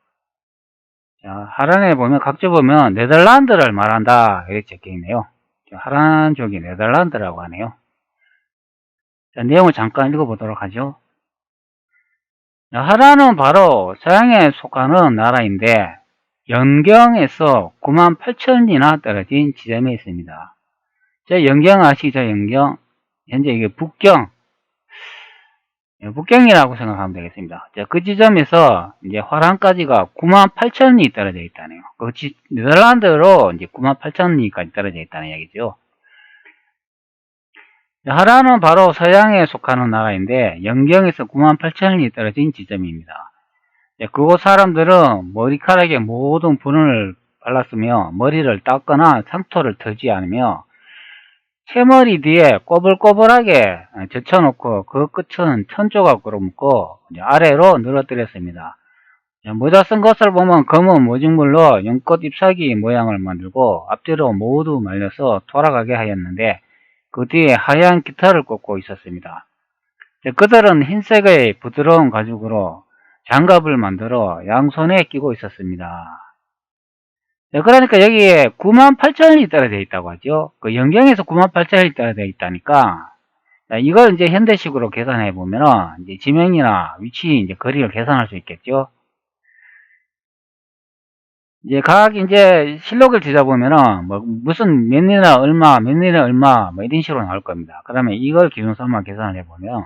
[SPEAKER 1] 자, 하란에 보면 각주 보면 네덜란드를 말한다 이렇게 적혀있네요. 하란족이 네덜란드라고 하네요. 자, 내용을 잠깐 읽어보도록 하죠. 하란은 바로 서양에 속하는 나라인데 연경에서 98,000리나 떨어진 지점에 있습니다. 저 연경 아시죠? 연경. 현재 이게 북경이라고 생각하면 되겠습니다. 자, 그 지점에서 이제 화랑까지가 98,000리 떨어져 있다네요. 네덜란드로 이제 98,000리까지 떨어져 있다는 얘기죠. 하란은 바로 서양에 속하는 나라인데 연경에서 98,000리 떨어진 지점입니다. 그곳 사람들은 머리카락에 모든 분을 발랐으며 머리를 닦거나 상토를 털지 않으며 채머리 뒤에 꼬불꼬불하게 젖혀놓고 그 끝은 천조각으로 묶고 아래로 늘어뜨렸습니다. 모자 쓴 것을 보면 검은 모직물로 연꽃 잎사귀 모양을 만들고 앞뒤로 모두 말려서 돌아가게 하였는데 그 뒤에 하얀 깃털을 꽂고 있었습니다. 그들은 흰색의 부드러운 가죽으로 장갑을 만들어 양손에 끼고 있었습니다. 그러니까 여기에 98,000리터라 되어 있다고 하죠. 그 영경에서 98,000리터라 되어 있다니까 이걸 이제 현대식으로 계산해 보면은 이제 지명이나 위치 이제 거리를 계산할 수 있겠죠. 이제 각 이제 실록을 뒤져보면은 뭐 무슨 몇 년에 얼마, 몇 년에 얼마 뭐 이런 식으로 나올 겁니다. 그러면 이걸 기준 삼아 계산을 해보면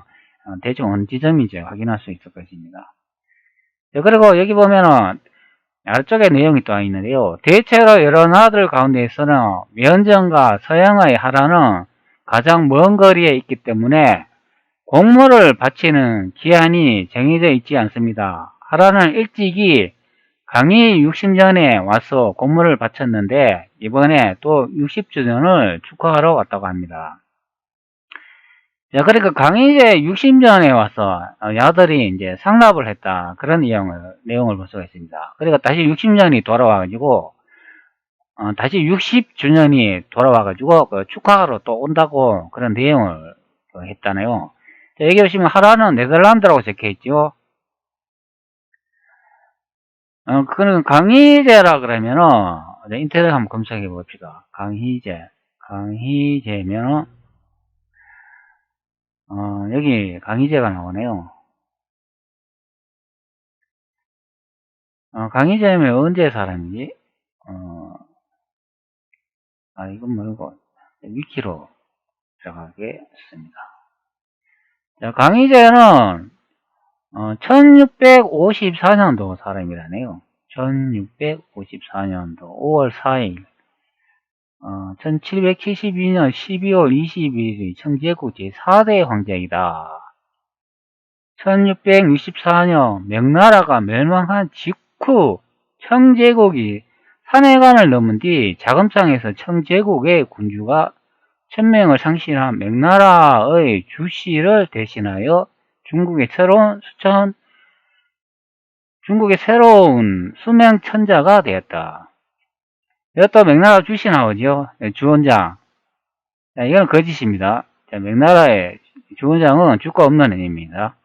[SPEAKER 1] 대충 어느 지점인지 확인할 수 있을 것입니다. 그리고 여기 보면은 아래쪽에 내용이 또 있는데요. 대체로 여러 나라들 가운데에서는 면전과 서양의 하라는 가장 먼 거리에 있기 때문에 공물을 바치는 기한이 정해져 있지 않습니다. 하라는 일찍이 강의 60년에 와서 공물을 바쳤는데 이번에 또 60주년을 축하하러 왔다고 합니다. 자, 그러니까 강의제 60년에 와서 야들이 이제 상납을 했다. 그런 내용을 볼 수가 있습니다. 그러니까 다시 60년이 돌아와가지고 다시 60주년이 돌아와가지고 축하하러 또 온다고 그런 내용을 했잖아요. 자, 여기 보시면 하라는 네덜란드라고 적혀있죠. 그거는 강희제라 그러면은 인터넷 한번 검색해 봅시다. 강희제면은 여기 강희제가 나오네요. 강희제면 언제 사람이지? 이건 뭐고 위키로 들어가겠습니다. 자, 강희제는 1654년도 사람이라네요. 1654년도 5월 4일 1772년 12월 21일 청제국 제4대 황제이다. 1664년 명나라가 멸망한 직후 청제국이 산해관을 넘은 뒤 자금상에서 청제국의 군주가 1000명을 상실한 명나라의 주씨를 대신하여 중국의 새로운 수명천자가 되었다. 이것도 명나라 주씨 나오죠. 주원장. 이건 거짓입니다. 명나라의 주원장은 주가 없는 의미입니다.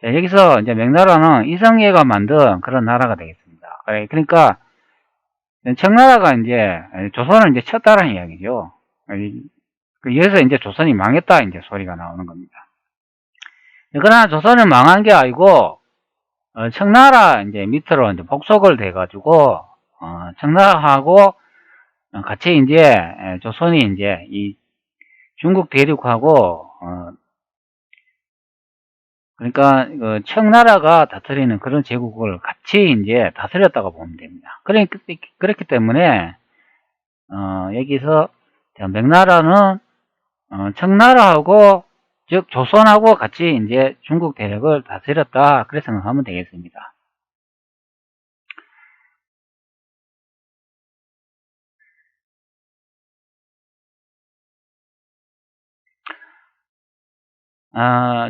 [SPEAKER 1] 여기서 이제 명나라는 이성계가 만든 그런 나라가 되겠습니다. 그러니까 청나라가 이제 조선을 이제 쳤다라는 이야기죠. 그래서 이제 조선이 망했다 이제 소리가 나오는 겁니다. 그러나 조선은 망한 게 아니고 청나라 이제 밑으로 이제 복속을 돼가지고 청나라하고 같이 이제 조선이 이제 이 중국 대륙하고 그러니까 청나라가 다스리는 그런 제국을 같이 이제 다스렸다고 보면 됩니다. 그렇기 때문에 여기서 명나라는 청나라하고 즉 조선하고 같이 이제 중국 대륙을 다스렸다 그렇게 생각하면 되겠습니다.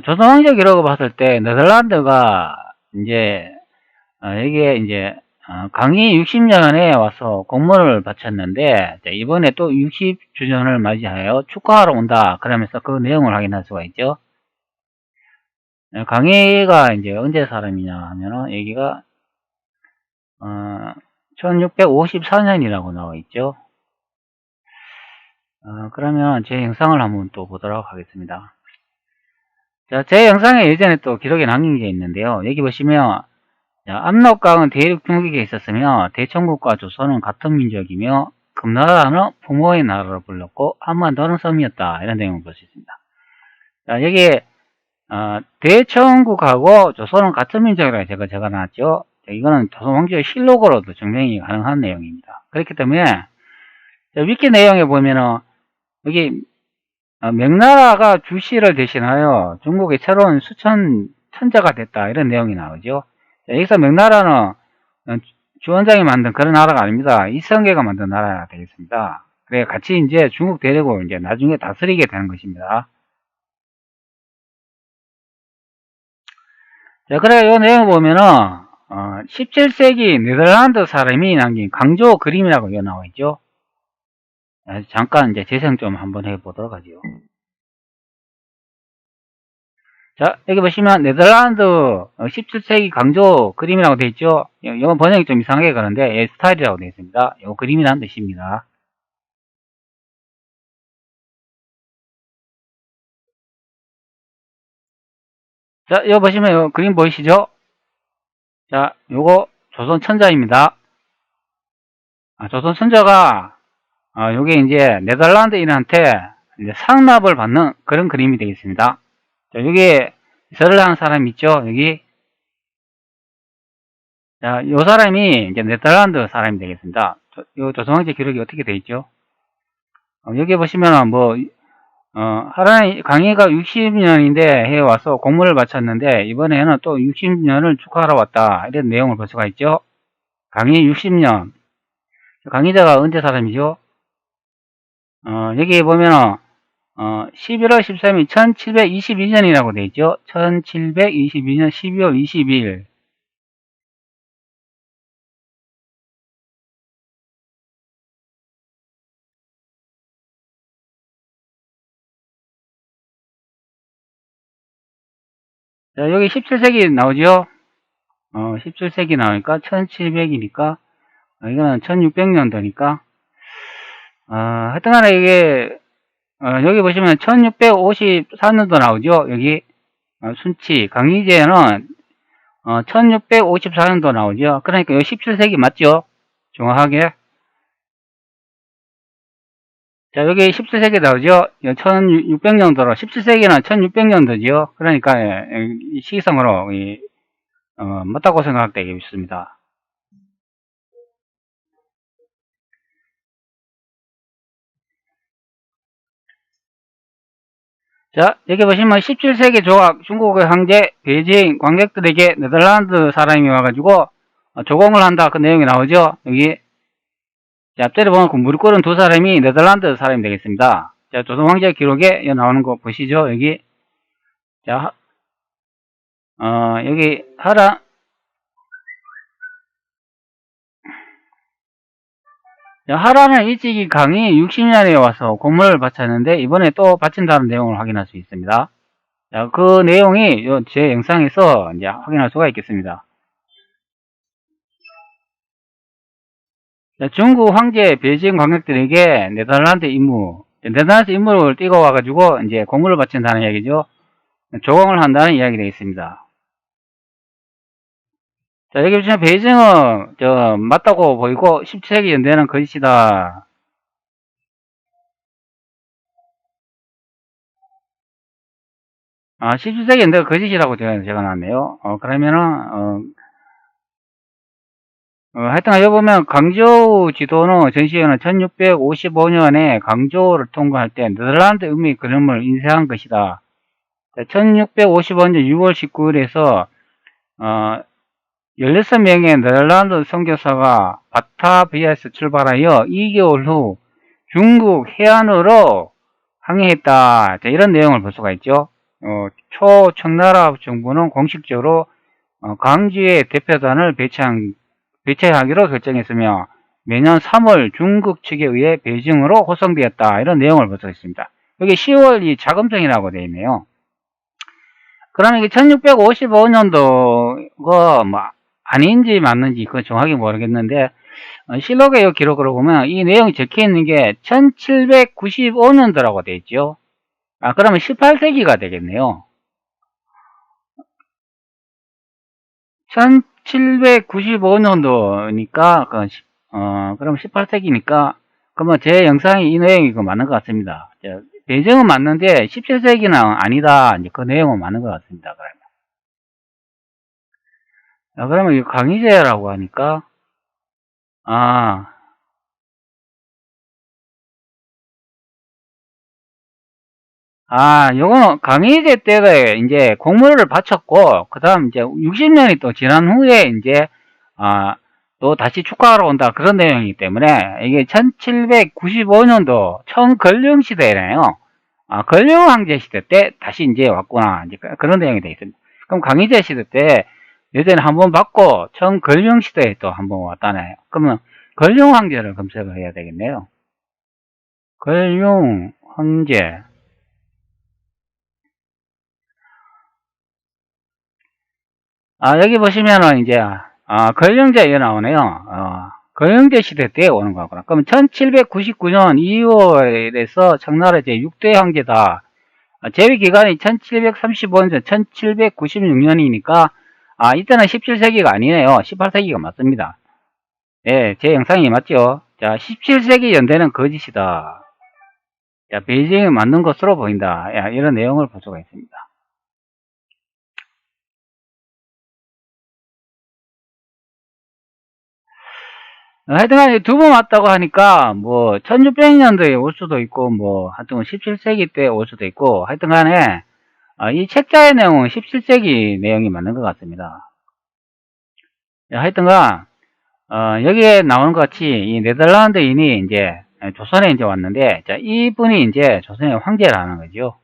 [SPEAKER 1] 조선 왕조 기록을 봤을 때 네덜란드가 이제 여기에 이제 강의 60년에 와서 공물을 바쳤는데 이번에 또 60주년을 맞이하여 축하하러 온다 그러면서 그 내용을 확인할 수가 있죠. 강의가 이제 언제 사람이냐 하면은 여기가 1654년이라고 나와 있죠. 그러면 제 영상을 한번 또 보도록 하겠습니다. 자, 제 영상에 예전에 또 기록에 남긴 게 있는데요. 여기 보시면 압록강은 대륙 중국에 있었으며 대청국과 조선은 같은 민족이며 금나라는 부모의 나라로 불렀고 한반도는 섬이었다. 이런 내용을 볼 수 있습니다. 자, 여기에 대청국하고 조선은 같은 민족이라고 제가 적어놨죠. 이거는 조선 왕조의 실록으로도 증명이 가능한 내용입니다. 그렇기 때문에 위키 내용에 보면은 여기 명나라가 주씨를 대신하여 중국의 새로운 천자가 됐다 이런 내용이 나오죠. 여기서 명나라는 주원장이 만든 그런 나라가 아닙니다. 이성계가 만든 나라가 되겠습니다. 그래, 같이 이제 중국 데리고 이제 나중에 다스리게 되는 것입니다. 자, 그래, 이 내용 보면은, 17세기 네덜란드 사람이 남긴 강조 그림이라고 이거 나와 있죠. 잠깐 이제 재생 좀 한번 해보도록 하죠. 자, 여기 보시면 네덜란드 17세기 강조 그림이라고 되어 있죠. 이건 번역이 좀 이상하게 가는데 스타일이라고 되어 있습니다. 이 그림이라는 뜻입니다. 자, 여기 보시면 이 그림 보이시죠? 자, 요거 조선 천자입니다. 조선 천자가 요게 이제 네덜란드인한테 이제 상납을 받는 그런 그림이 되겠습니다. 자, 여기 절을 하는 사람 있죠? 여기. 자, 요 사람이 이제 네덜란드 사람이 되겠습니다. 요 조선왕조 기록이 어떻게 되어 있죠? 여기 보시면은 뭐, 하라는 강의가 60년인데 해와서 공문을 바쳤는데, 이번에는 또 60년을 축하하러 왔다. 이런 내용을 볼 수가 있죠? 강의 60년. 강의자가 언제 사람이죠? 여기 보면은, 11월 13일 1722년이라고 되어 있죠? 1722년 12월 22일. 자, 여기 17세기 나오죠? 17세기 나오니까 1700이니까, 이거는 1600년도니까, 하여튼 간에 이게, 여기 보시면 1654년도 나오죠? 여기, 순치, 강희제는, 1654년도 나오죠? 그러니까 여기 17세기 맞죠? 정확하게. 자, 여기 17세기 나오죠? 1600년도로, 17세기는 1600년도죠? 그러니까, 시기상으로, 맞다고 생각되겠습니다. 자, 여기 보시면 17세기 조각 중국의 황제 베이징 관객들에게 네덜란드 사람이 와가지고 조공을 한다. 그 내용이 나오죠. 여기. 자, 앞자리 보면 그 무릎 꿇은 두 사람이 네덜란드 사람이 되겠습니다. 자, 조선 황제 기록에 나오는 거 보시죠. 여기. 자, 여기 하라는 일찍이 강의 60년에 와서 공문을 바쳤는데 이번에 또 바친다는 내용을 확인할 수 있습니다. 자, 그 내용이 제 영상에서 이제 확인할 수가 있겠습니다. 자, 중국 황제 베이징 관객들에게 네덜란드 임무를 띄고 와가지고 이제 공문을 바친다는 이야기죠. 조공을 한다는 이야기 되겠습니다. 자, 여기 보시면 베이징은 맞다고 보이고 17세기 연대는 거짓이다. 17세기 연대가 거짓이라고 제가 나왔네요. 그러면은 하여튼 여기 보면 강저우 지도는 전시회는 1655년에 강저우를 통과할 때 네덜란드 음미 그림을 인쇄한 것이다. 1655년 6월 19일에서 16명의 네덜란드 선교사가 바타비아에서 출발하여 2개월 후 중국 해안으로 항해했다. 자, 이런 내용을 볼 수가 있죠. 초청나라 정부는 공식적으로 강주의 대표단을 배치하기로 결정했으며 매년 3월 중국 측에 의해 베이징으로 호송되었다. 이런 내용을 볼 수가 있습니다. 여기 10월 이 자금성이라고 되어 있네요. 그러면 이게 1655년도가 뭐 아닌지 맞는지 그건 정확히 모르겠는데 실록의 기록으로 보면 이 내용이 적혀 있는 게 1795년도라고 되어 있죠. 그러면 18세기가 되겠네요. 1795년도니까 그럼 18세기니까 그러면 제 영상이 이 내용이 맞는 것 같습니다. 배정은 맞는데 17세기는 아니다. 이제 그 내용은 맞는 것 같습니다. 그러면 이 강희제라고 하니까 요거는 강희제 때에 이제 공문을 바쳤고, 그 다음 이제 60년이 또 지난 후에 이제, 또 다시 축하하러 온다. 그런 내용이기 때문에 이게 1795년도 청걸령 시대잖아요. 걸령 황제 시대 때 다시 이제 왔구나. 이제 그런 내용이 되어 있습니다. 그럼 강희제 시대 때 예전에 한번 받고 청걸령 시대에 또 한번 왔다네요. 그러면 걸령 황제를 검색을 해야 되겠네요. 걸령 황제. 여기 보시면은 이제 걸령제 이게 나오네요. 걸령제 시대 때 오는 거구나. 그러면 1799년 2월에서 청나라 제6대 황제다. 재위 기간이 1735년, 1796년이니까 이때는 17세기가 아니네요. 18세기가 맞습니다. 예, 제 영상이 맞죠? 자, 17세기 연대는 거짓이다. 자, 베이징이 맞는 것으로 보인다. 야, 이런 내용을 볼 수가 있습니다. 하여튼간에 두 번 왔다고 하니까, 1600년도에 올 수도 있고, 하여튼 17세기 때 올 수도 있고, 하여튼간에, 이 책자의 내용은 17세기 내용이 맞는 것 같습니다. 하여튼간, 여기에 나오는 것 같이, 이 네덜란드인이 이제, 조선에 이제 왔는데, 자, 이분이 이제 조선의 황제라는 거죠.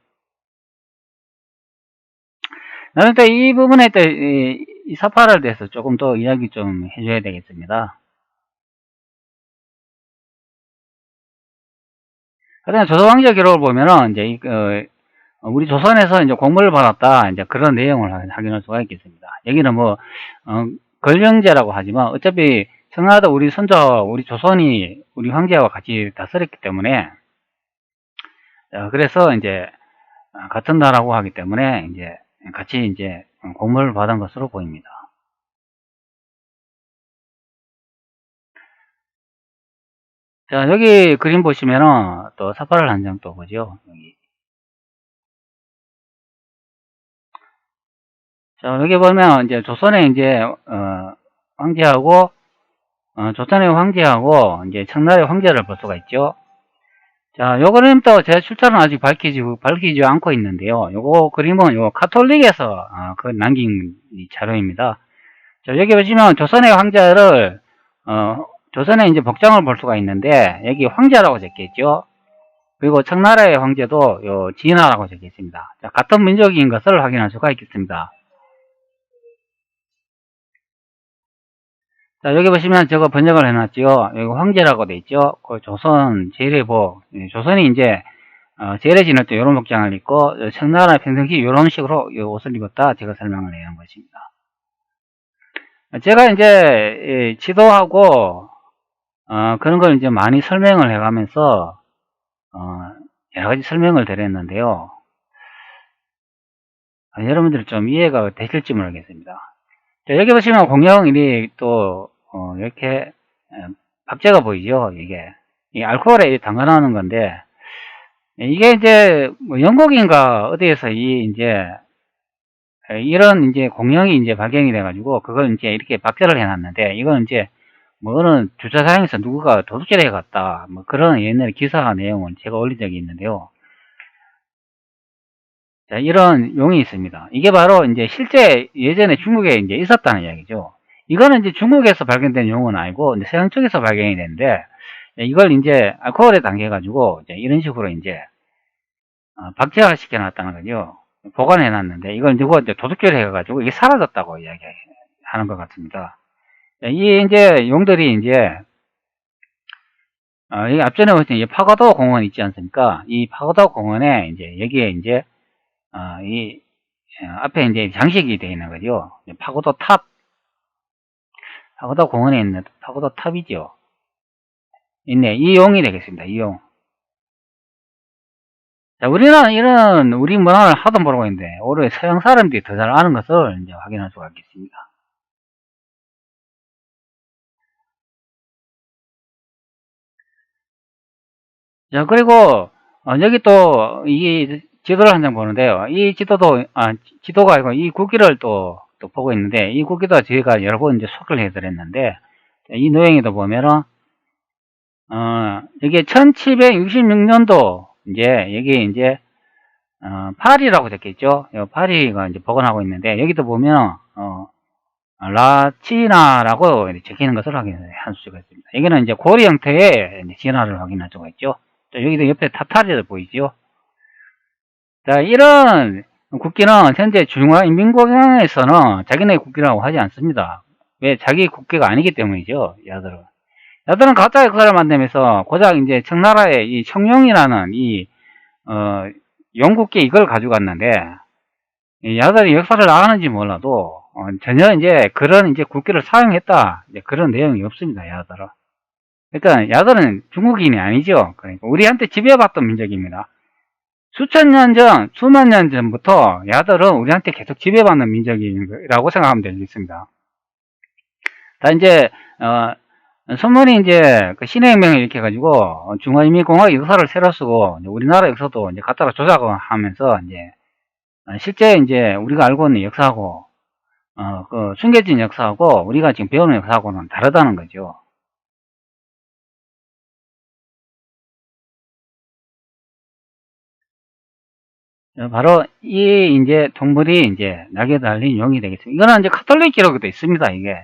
[SPEAKER 1] 나는 또 이 부분에 또, 이 사파를 대해서 조금 더 이야기 좀 해줘야 되겠습니다. 그다음에 조선 황제 기록을 보면은 이제 우리 조선에서 이제 공물을 받았다 이제 그런 내용을 확인할 수가 있겠습니다. 여기는 걸령제라고 하지만 어차피 청나라도 우리 선조와 우리 조선이 우리 황제와 같이 다스렸기 때문에 그래서 이제 같은 나라고 하기 때문에 이제 같이 이제 공물을 받은 것으로 보입니다. 자, 여기 그림 보시면은 또 사파를 한 장 또 보죠. 여기. 자, 여기 보면 이제 조선의 이제 황제하고 조선의 황제하고 이제 청나라의 황제를 볼 수가 있죠. 자, 요 그림도 제 출처는 아직 밝히지 않고 있는데요. 요거 그림은 요 카톨릭에서 그 남긴 자료입니다. 자, 여기 보시면 조선의 황제를 조선의 이제 복장을 볼 수가 있는데 여기 황제라고 적혀 있죠. 그리고 청나라의 황제도 요 진화라고 적혀 있습니다. 자, 같은 민족인 것을 확인할 수가 있겠습니다. 자, 여기 보시면 저거 번역을 해놨죠. 여기 황제라고 돼 있죠. 그 조선 제례복. 조선이 이제 제례 지낼 때 이런 복장을 입고 청나라 평상시 이런 식으로 이 옷을 입었다. 제가 설명을 해놓은 것입니다. 제가 이제 지도하고 그런 걸 이제 많이 설명을 해가면서 여러 가지 설명을 드렸는데요. 여러분들 좀 이해가 되실지 모르겠습니다. 자, 여기 보시면 공룡이 또 이렇게 박제가 보이죠. 이게 이 알코올에 담가놓는 건데 이게 이제 영국인가 어디에서 이제 이런 이제 공룡이 이제 발견이 돼가지고 그걸 이제 이렇게 박제를 해놨는데 이건 이제 어느 주차장에서 누구가 도둑질을 해갔다 그런 옛날에 기사 내용을 제가 올린 적이 있는데요. 자, 이런 용이 있습니다. 이게 바로 이제 실제 예전에 중국에 이제 있었다는 이야기죠. 이거는 이제 중국에서 발견된 용은 아니고 이제 서양 쪽에서 발견이 됐는데 이걸 이제 알코올에 담겨가지고 이제 이런 식으로 이제 박제화 시켜놨다는 거죠. 보관해놨는데 이걸 누가 이제 도둑질을 해가지고 이게 사라졌다고 이야기하는 것 같습니다. 이 이제 용들이 이제 이 앞전에 보신 파고도 공원 있지 않습니까? 이 파고도 공원에 이제 여기에 이제 이 앞에 이제 장식이 되어 있는 거죠. 파고도 탑, 파고도 공원에 있는 파고도 탑이죠. 있네. 이 용이 되겠습니다. 이 용. 자, 우리는 이런 우리 문화를 하도 모르고 있는데 오히려 서양 사람들이 더 잘 아는 것을 이제 확인할 수가 있겠습니다. 자, 그리고 여기 또 이 지도를 한 장 보는데요. 이 지도도 지도가 아니고 이 국기를 또 보고 있는데 이 국기도 저희가 여러 번 이제 소개를 해드렸는데 이 내용에도 보면은 이게 1766년도 이제 여기 이제 파리라고 적혀있죠. 파리가 이제 복원하고 있는데 여기도 보면 라치나라고 적히는 것을 확인할 수가 있습니다. 여기는 이제 고리 형태의 진화를 확인할 수가 있죠. 자, 여기도 옆에 타타리도 보이죠. 자, 이런 국기는 현재 중화인민공화국에서는 자기네 국기라고 하지 않습니다. 왜? 자기 국기가 아니기 때문이죠. 야들은 가짜 역사를 만들면서 고작 이제 청나라의 이 청룡이라는 이 영국기 이걸 가져갔는데, 야들이 역사를 아는지 몰라도 전혀 이제 그런 이제 국기를 사용했다, 이제 그런 내용이 없습니다. 야들은. 그러니까 야들은 중국인이 아니죠. 그러니까 우리한테 지배받던 민족입니다. 수천 년 전, 수만 년 전부터 야들은 우리한테 계속 지배받는 민족이라고 생각하면 되겠습니다. 자, 이제 선문이 이제 그 신해혁명을 일으켜가지고 중화인민공화국 역사를 새로 쓰고 우리나라 역사도 이제 갖다가 조작을 하면서 이제 실제 이제 우리가 알고 있는 역사하고 그 숨겨진 역사하고 우리가 지금 배우는 역사하고는 다르다는 거죠. 바로 이 이제 동물이 이제 날개 달린 용이 되겠습니다. 이거는 이제 카톨릭 기록에도 있습니다. 이게